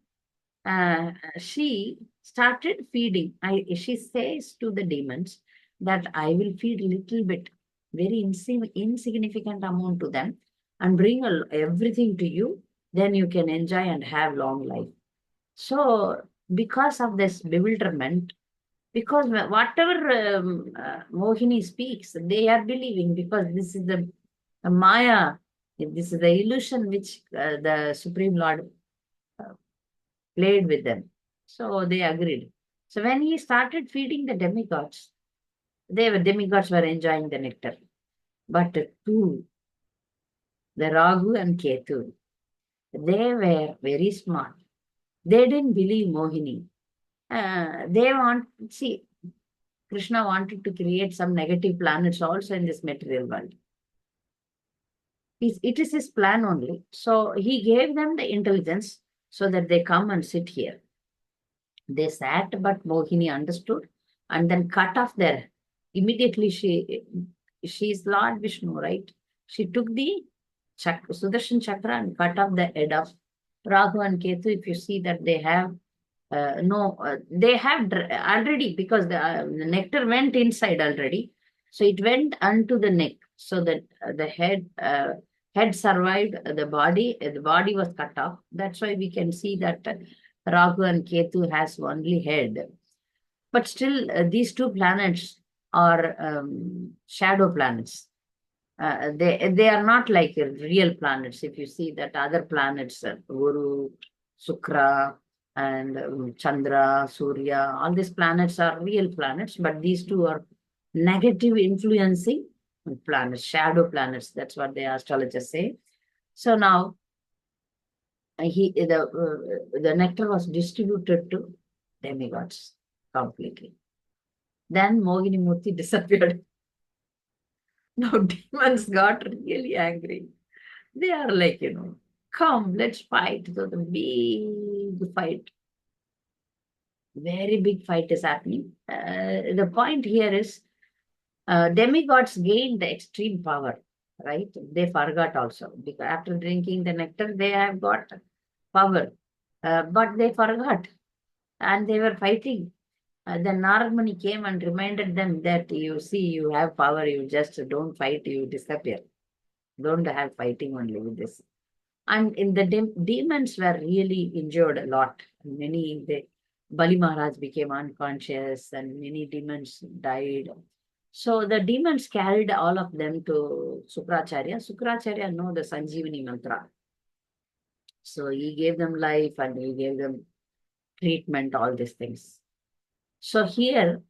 she started feeding. She says to the demons that I will feed little bit, very insignificant amount to them, and bring everything to you. Then you can enjoy and have long life. So because of this bewilderment, because whatever Mohini speaks, they are believing because this is the Maya, this is the illusion which the Supreme Lord uh, played with them. So they agreed. So when he started feeding the demigods, demigods were enjoying the nectar. But two, the Ragu and Ketu, they were very smart. They didn't believe Mohini. They see, Krishna wanted to create some negative planets also in this material world. It is his plan only. So he gave them the intelligence so that they come and sit here. They sat, but Mohini understood and then cut off their. Immediately she is Lord Vishnu, right? She took the Sudarshan Chakra and cut off the head of Rahu and Ketu. If you see that they have no, they have already because the nectar went inside already, so it went unto the neck, so that the head survived the body was cut off. That's why we can see that Rahu and Ketu has only head, but still these two planets are shadow planets. They are not like real planets. If you see that other planets, Guru, Sukra, and Chandra, Surya, all these planets are real planets, but these two are negative influencing planets, shadow planets. That's what the astrologers say. So now the nectar was distributed to demigods completely. Then Mohini Murthy disappeared. Now demons got really angry. They are like, come, let's fight. So the big fight, very big fight is happening. The point here is demigods gained the extreme power, right? They forgot also because after drinking the nectar, they have got power, but they forgot and they were fighting. Then Narad Muni came and reminded them that you see, you have power, you just don't fight, you disappear. Don't have fighting only with this. And in the demons were really injured a lot. Bali Maharaj became unconscious and many demons died. So the demons carried all of them to Sukracharya. Sukracharya know the Sanjeevani mantra. So he gave them life and he gave them treatment, all these things. So here,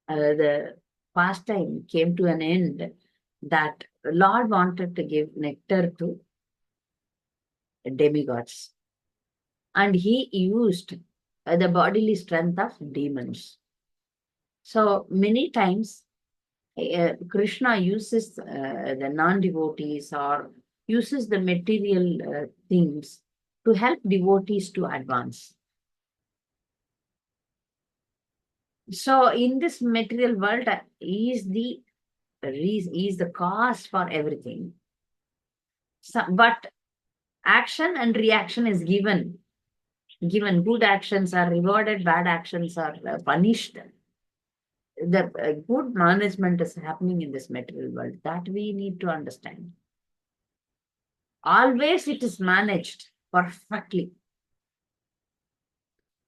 the pastime came to an end that Lord wanted to give nectar to demigods. And he used the bodily strength of demons. So many times, Krishna uses the non-devotees or uses the material things to help devotees to advance. So in this material world, he is the reason, he is the cause for everything. So, but action and reaction is given. Good actions are rewarded, bad actions are punished. The good management is happening in this material world. That we need to understand. Always it is managed perfectly.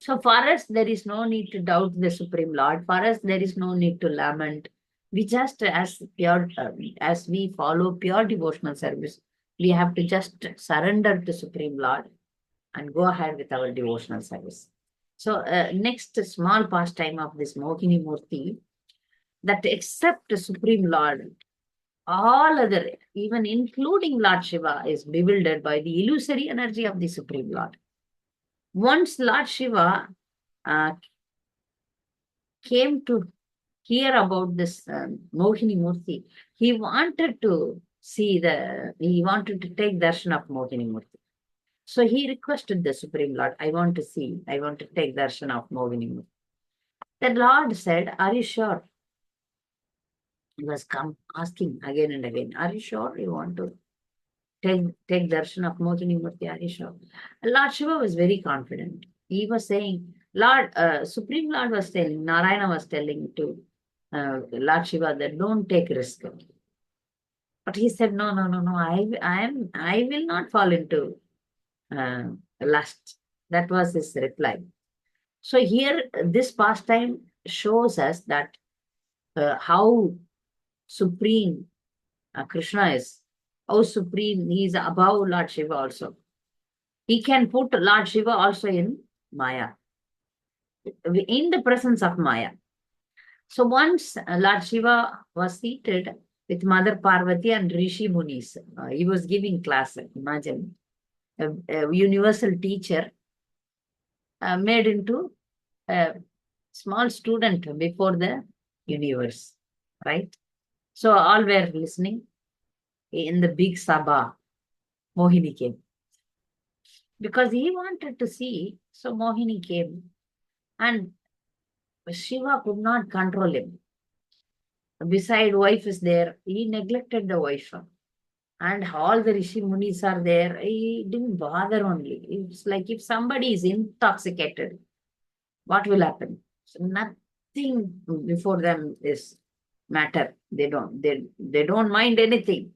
So for us, there is no need to doubt the Supreme Lord. For us, there is no need to lament. We just, as we follow pure devotional service, we have to just surrender to Supreme Lord and go ahead with our devotional service. So next small pastime of this Mohini Murti, that except the Supreme Lord, all other, even including Lord Shiva, is bewildered by the illusory energy of the Supreme Lord. Once Lord Shiva came to hear about this Mohini Murti, he wanted to he wanted to take darshan of Mohini Murti. So he requested the Supreme Lord, I want to take darshan of Mohini Murti. The Lord said, are you sure? He was asking again and again, are you sure you want to take darshan of Mohini Murti? Are you sure? Lord Shiva was very confident. He was saying, Supreme Lord was telling, Narayana was telling to Lord Shiva that don't take risk. But he said, no, I will not fall into lust. That was his reply. So here, this pastime shows us that how supreme Krishna is, how supreme he is above Lord Shiva also. He can put Lord Shiva also in Maya, in the presence of Maya. So once Lord Shiva was seated with Mother Parvati and Rishi Munis. He was giving class, imagine. A universal teacher made into a small student before the universe, right? So all were listening. In the big Sabha, Mohini came. Because he wanted to see, so Mohini came. And Shiva could not control him. Beside wife is there, he neglected the wife. And all the Rishi Munis are there, he didn't bother only. It's like if somebody is intoxicated, what will happen? So nothing before them is matter. They don't mind anything.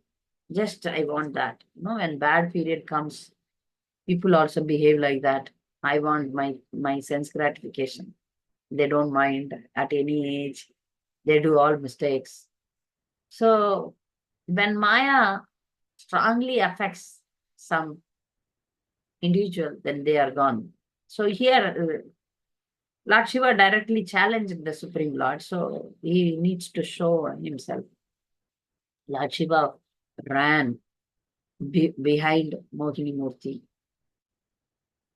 Just I want that. When bad period comes, people also behave like that. I want my sense gratification. They don't mind at any age. They do all mistakes. So when Maya strongly affects some individual, then they are gone. So here, Lord Shiva directly challenged the Supreme Lord, so he needs to show himself. Lord Shiva ran behind Mohini Murti.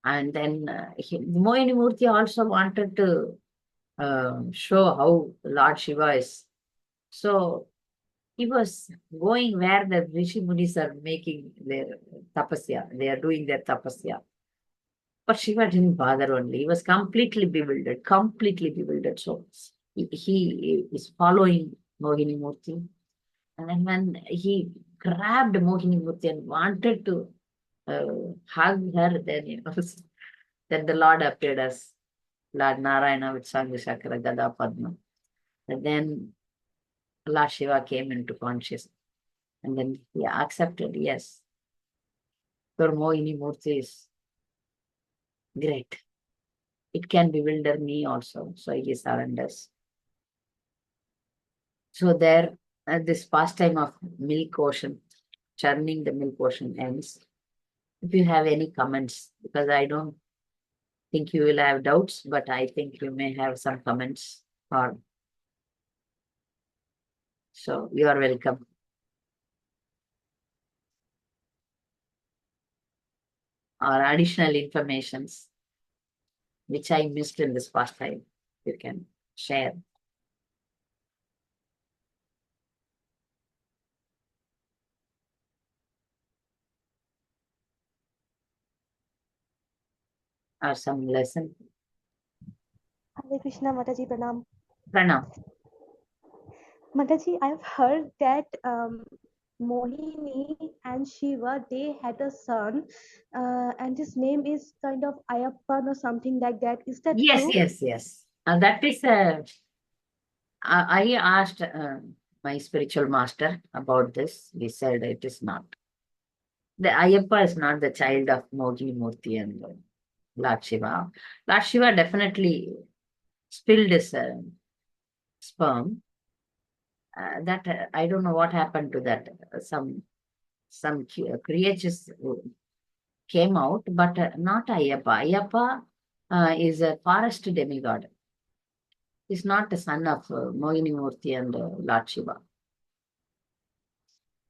And then Mohini Murti also wanted to show how Lord Shiva is. So he was going where the Rishi Munis are making their tapasya. They are doing their tapasya. But Shiva didn't bother only. He was completely bewildered. So he is following Mohini Murti. And then when he grabbed Mohini Murti and wanted to hug her, then, then the Lord appeared as Lord Narayana with Sangha Chakra Gada Padma. And then Lord Shiva came into consciousness. And then he accepted, yes, your Mohini Murti is great. It can bewilder me also. So he surrenders. So there, this pastime of milk ocean, churning the milk ocean ends. If you have any comments, because I don't think you will have doubts, but I think you may have some comments. So you are welcome. Or additional informations which I missed in this pastime, you can share. Or some lesson. Hare Krishna, Mataji, Pranam. Pranam. Mataji, I've heard that Mohini and Shiva, they had a son, and his name is kind of Ayappan or something like that. Is that true? Yes. That is, I asked my spiritual master about this. He said it is not. The Ayappa is not the child of Mohini Murti and Lord Shiva. Lord Shiva definitely spilled his sperm. That I don't know what happened to that. Some creatures came out, but not Ayappa. Ayappa is a forest demigod. He's not the son of Mohini Murti and Lord Shiva.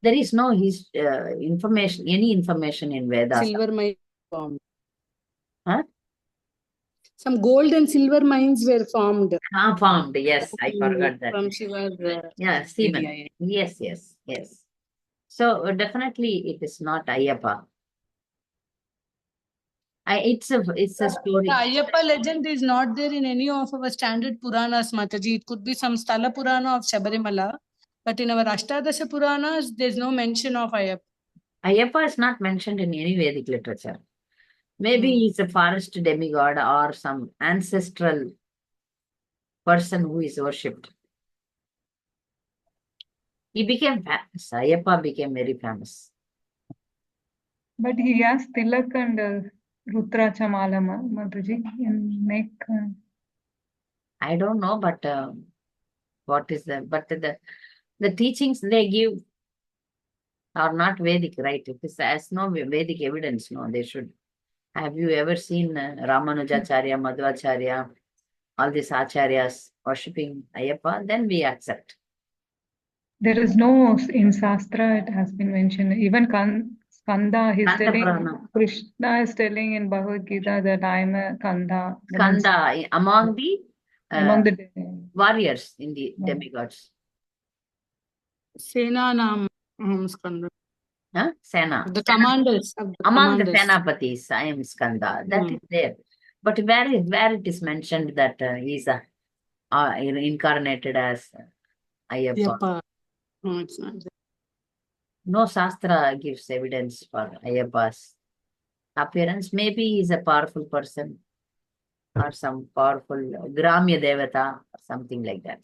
There is no any information in Vedas. Silver mine formed. Huh? Some gold and silver mines were formed. Formed, yes, I forgot that. From Shiva's Yeah, Stephen. area. Yes, yes, yes. So definitely it is not Ayyappa. It's a story. The Ayyappa legend is not there in any of our standard Puranas, Mataji. It could be some Sthala Purana of Shabarimala, but in our Ashtadasha Puranas, there's no mention of Ayyappa. Ayyappa is not mentioned in any Vedic literature. Maybe Hmm. he's a forest demigod or some ancestral person who is worshipped. He became famous. Ayyappa became very famous. But he has Tilak and Rudracha Malama, Mataji, in neck. I don't know, but what is the teachings they give are not Vedic, right? It is as no Vedic evidence. No, they should. Have you ever seen Ramanujacharya, Madhvacharya, all these acharyas worshipping Ayyappa? Then we accept. There is no, in Shastra, it has been mentioned. Even Skanda, he's Kanda telling, Purana. Krishna is telling in Bhagavad Gita that I am a Kanda. Skanda among the Among the warriors in the demigods. Sena Nam Skanda. Sena. The commanders. Among the Senapatis, I am Skanda. That is there. But where it is mentioned that he is incarnated as Ayyappa. Ayyappa. No, it's not there. No Shastra gives evidence for Ayyappa's appearance. Maybe he is a powerful person or some powerful Gramya Devata or something like that.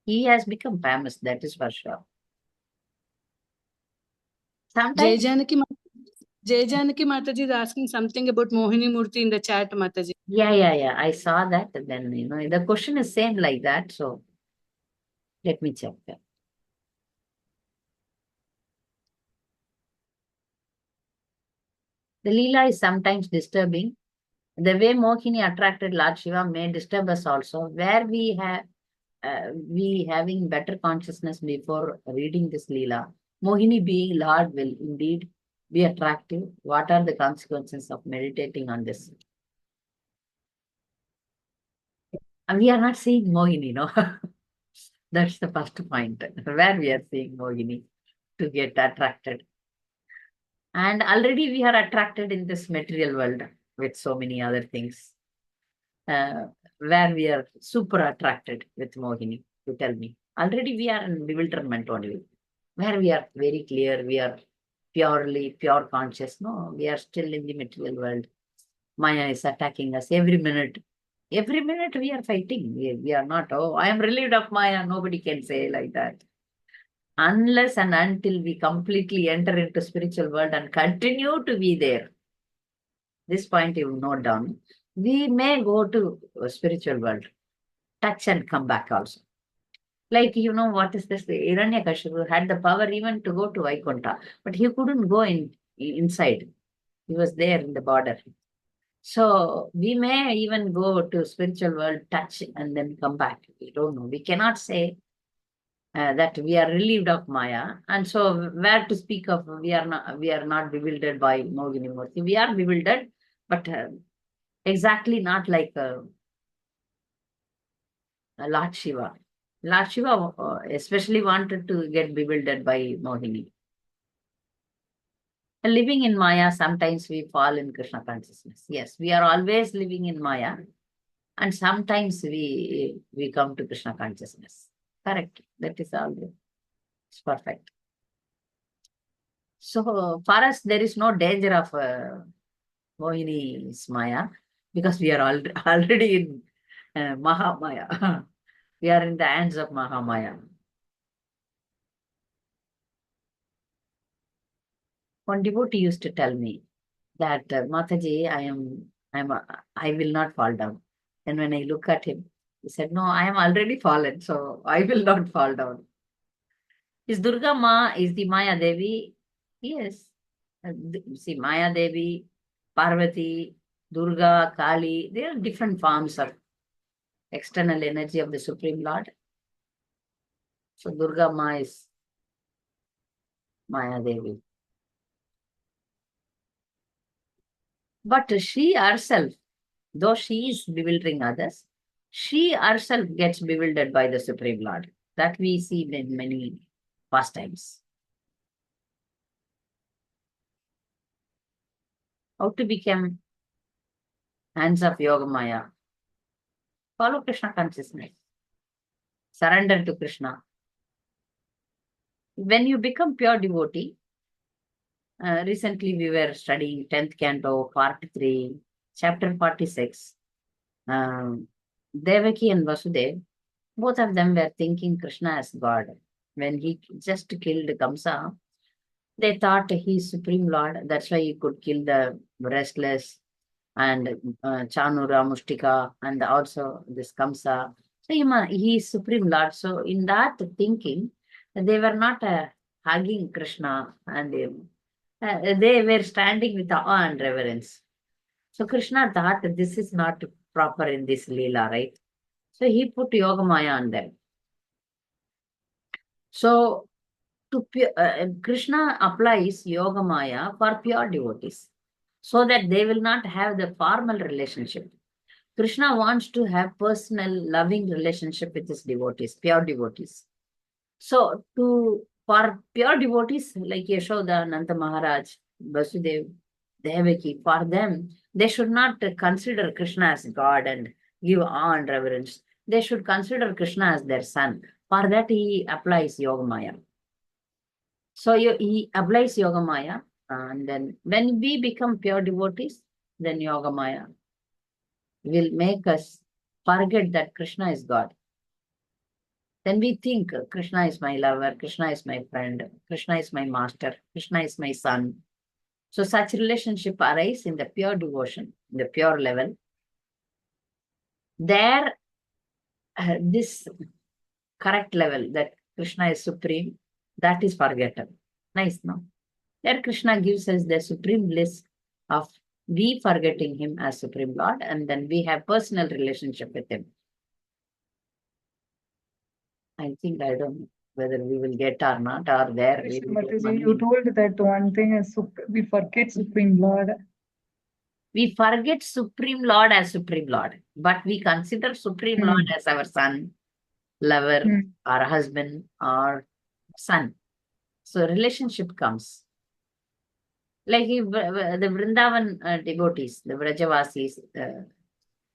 He has become famous, that is for sure. Sometimes Jai Janaki Mataji is asking something about Mohini Murti in the chat, Mataji. Yeah. I saw that. And then, the question is same like that. So let me check that. The Leela is sometimes disturbing. The way Mohini attracted Lord Shiva may disturb us also, where we having better consciousness before reading this Leela. Mohini being Lord will indeed be attractive. What are the consequences of meditating on this? And we are not seeing Mohini, no? That's the first point, where we are seeing Mohini to get attracted. And already we are attracted in this material world with so many other things, where we are super attracted with Mohini, you tell me. Already we are in bewilderment only, where we are very clear, we are pure conscious. No, we are still in the material world. Maya is attacking us every minute. Every minute we are fighting. We are not, I am relieved of Maya. Nobody can say like that. Unless and until we completely enter into spiritual world and continue to be there. This point you note down. We may go to a spiritual world, touch and come back also. Like, what is this? Hiranyakashipu had the power even to go to Vaikuntha, but he couldn't go inside. He was there in the border. So we may even go to spiritual world, touch and then come back. We don't know. We cannot say that we are relieved of Maya. And so where to speak of, we are not bewildered by Mohini Murti. We are bewildered, but exactly not like Lord Shiva. Lord Shiva especially wanted to get bewildered by Mohini. Living in Maya, sometimes we fall in Krishna consciousness. Yes, we are always living in Maya. And sometimes we come to Krishna consciousness. Correct. That is all. It's perfect. So for us, there is no danger of Mohini's Maya because we are already in Mahamaya. We are in the hands of Mahamaya. One devotee used to tell me that Mataji, I will not fall down. And when I look at him, he said, "No, I am already fallen, so I will not fall down." Is Durga Ma is the Maya Devi? Yes. See, Maya Devi, Parvati, Durga, Kali, they are different forms of external energy of the Supreme Lord. So Durga Ma is Maya Devi. But she herself, though she is bewildering others, she herself gets bewildered by the Supreme Lord. That we see in many pastimes. How to become hands of Yogamaya? Follow Krishna consciousness. Surrender to Krishna. When you become pure devotee, recently we were studying 10th canto, part 3, chapter 46. Devaki and Vasudev, both of them were thinking Krishna as God. When he just killed Kamsa, they thought he's Supreme Lord. That's why he could kill the restless and Chanura, Mustika, and also this Kamsa. So he is Supreme Lord. So in that thinking, they were not hugging Krishna, and they were standing with awe and reverence. So Krishna thought this is not proper in this Leela, right? So he put Yogamaya on them. So Krishna applies Yogamaya for pure devotees so that they will not have the formal relationship. Krishna wants to have personal, loving relationship with his devotees, pure devotees. So for pure devotees like Yashoda, Nanda Maharaj, Vasudev, Devaki, for them, they should not consider Krishna as God and give awe and reverence. They should consider Krishna as their son. For that, he applies Yogamaya. So he applies Yogamaya, and then when we become pure devotees, then Yogamaya will make us forget that Krishna is God. Then we think Krishna is my lover, Krishna is my friend, Krishna is my master, Krishna is my son. So such relationship arise in the pure devotion, in the pure level. There, this correct level that Krishna is supreme, that is forgotten. Nice, no? There Krishna gives us the supreme bliss of we forgetting him as Supreme Lord, and then we have personal relationship with him. I think I don't know whether we will get or not, or there we will get Mataji, money. you told that one thing is we forget Supreme Lord. We forget Supreme Lord as Supreme Lord, but we consider Supreme Lord as our son, lover, or husband, or son. So relationship comes. Like if, the Vrindavan devotees, the Vrajavasis,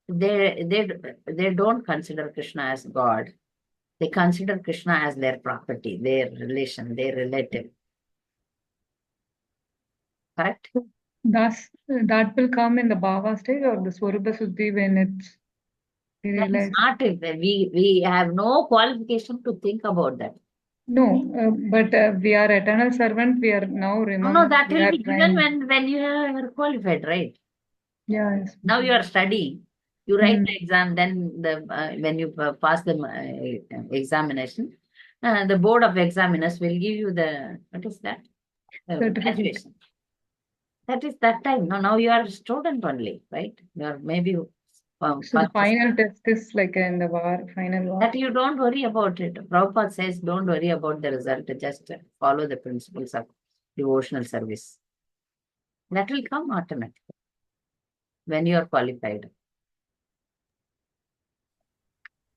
they don't consider Krishna as God. They consider Krishna as their property, their relation, their relative. Correct? That will come in the Bhava stage or the Swarupa Suddhi when it's That is realized. not it. We have no qualification to think about that. No, but we are eternal servant. We are now No, that we will are be given trying. when you are qualified, right? Yes. Now you are studying. You write the exam, then when you pass the examination, the board of examiners will give you the, what is that? Certificate. Graduation. That is that time. Now you are a student only, right? You are maybe So the final test is like in the final war. that you don't worry about it. Prabhupada says, don't worry about the result. Just follow the principles of devotional service. That will come automatically when you are qualified.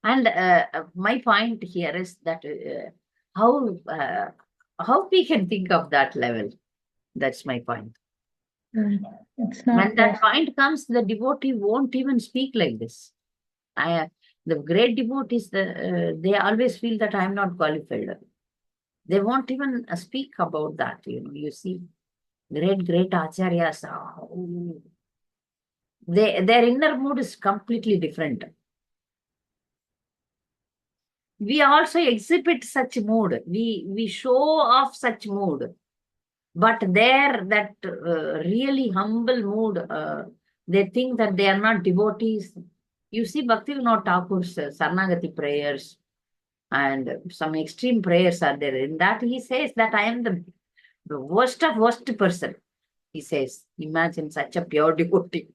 And my point here is that how we can think of that level. That's my point. It's not When that point comes, the devotee won't even speak like this. The great devotees, they always feel that I am not qualified. They won't even speak about that. You see, great acharyas, their inner mood is completely different. We also exhibit such mood. We show off such mood. But there, that really humble mood, they think that they are not devotees. You see, Bhaktivinoda Thakur's Sarnagati prayers and some extreme prayers are there. In that, he says that I am the worst of worst person. He says, imagine such a pure devotee.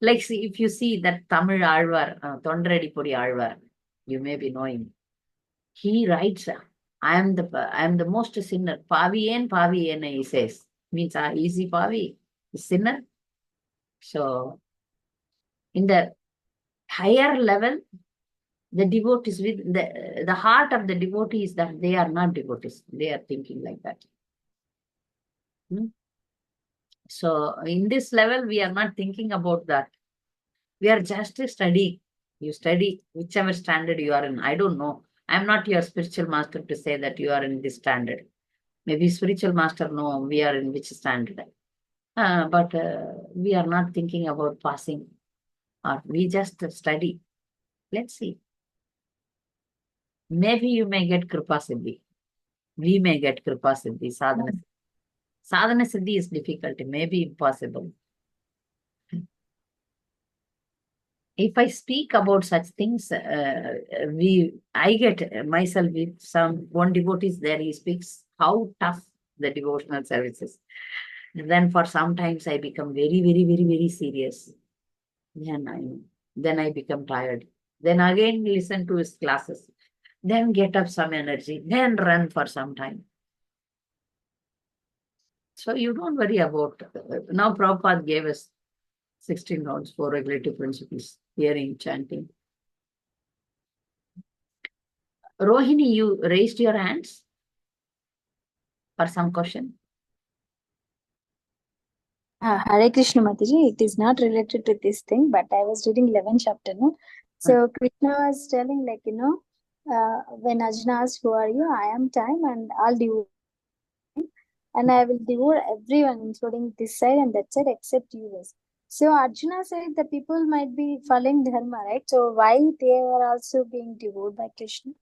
Like, see, if you see that Tamil Alvar, Tondaredipudi Alvar, you may be knowing. He writes, I am the most sinner. Paviyen, he says. Means easy pavi, sinner. So, in the higher level, the devotees with the heart of the devotee is that they are not devotees. They are thinking like that. So in this level, we are not thinking about that. We are just studying. You study whichever standard you are in. I don't know. I'm not your spiritual master to say that you are in this standard. Maybe spiritual master know we are in which standard. But we are not thinking about passing, or we just study. Let's see. Maybe you may get Kripa Siddhi. We may get Kripa Siddhi, Sadhana. Sadhana Siddhi is difficult, maybe impossible. If I speak about such things, I get myself with one devotee is there, he speaks how tough the devotional services. And then for sometimes I become very, very, very, very serious. Then I become tired. Then again listen to his classes. Then get up some energy. Then run for some time. So you don't worry about. Now Prabhupada gave us 16 rounds, 4 regulative principles, hearing, chanting. Rohini, you raised your hands for some question. Hare Krishna Mataji, it is not related to this thing, but I was reading 11th chapter, no? So Krishna was telling, like, when Arjuna asked, who are you? I am time and I'll devour, and I will devour everyone, including this side and that side, except you guys. So Arjuna said the people might be following dharma, right? So why they are also being devoured by Krishna?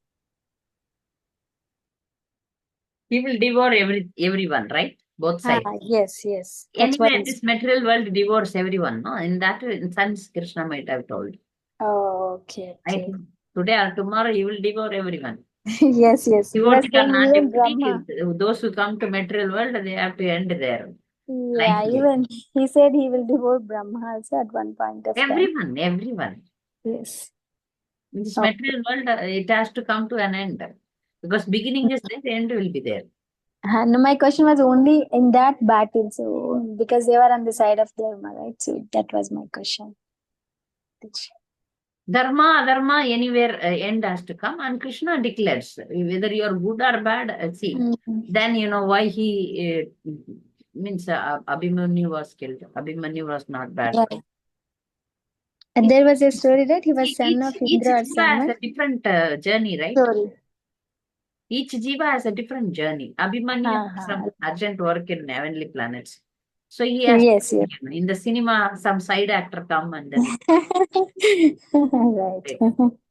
He will devour everyone, right? Both sides. Yes. That's Anyway, what this material world devours everyone. No? In that sense, Krishna might have told. Oh, okay. I think today or tomorrow he will devour everyone. Yes. He was Devotee or saying not even devotee, Brahma. those who come to material world, they have to end there. Yeah, Like even he said he will devour Brahma also at one point of time. everyone. Yes. In this Okay. material world, it has to come to an end. Because beginning is there, the end will be there. No, my question was only in that battle, so because they were on the side of Dharma, right? So that was my question. Dharma, adharma, anywhere end has to come, and Krishna declares whether you are good or bad. Then you know why he means Abhimanyu was killed. Abhimanyu was not bad. Yeah. And there was a story, right? He was son of Each Indra or jiva has someone. a different journey, right? Story. Each jiva has a different journey. Abhimanyu has some urgent work in heavenly planets. So he has Yes. in the cinema, some side actor come and then Right.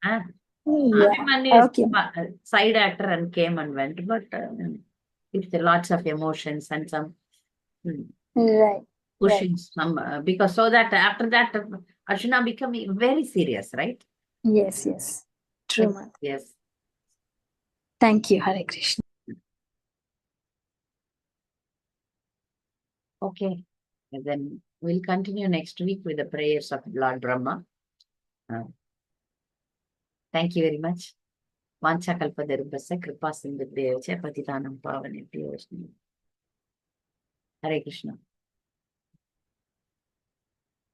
Yeah. Abhimanyu is Okay. side actor and came and went, but with lots of emotions and some Right. pushing some because so that after that Arjuna become very serious, right? Yes. True. Yes. Thank you, Hare Krishna. Okay. And then we'll continue next week with the prayers of Lord Brahma. Thank you very much. Vancha kalpadarubhasya kripa sindhubhyo cha patitanam pavanebhyo. Hare Krishna.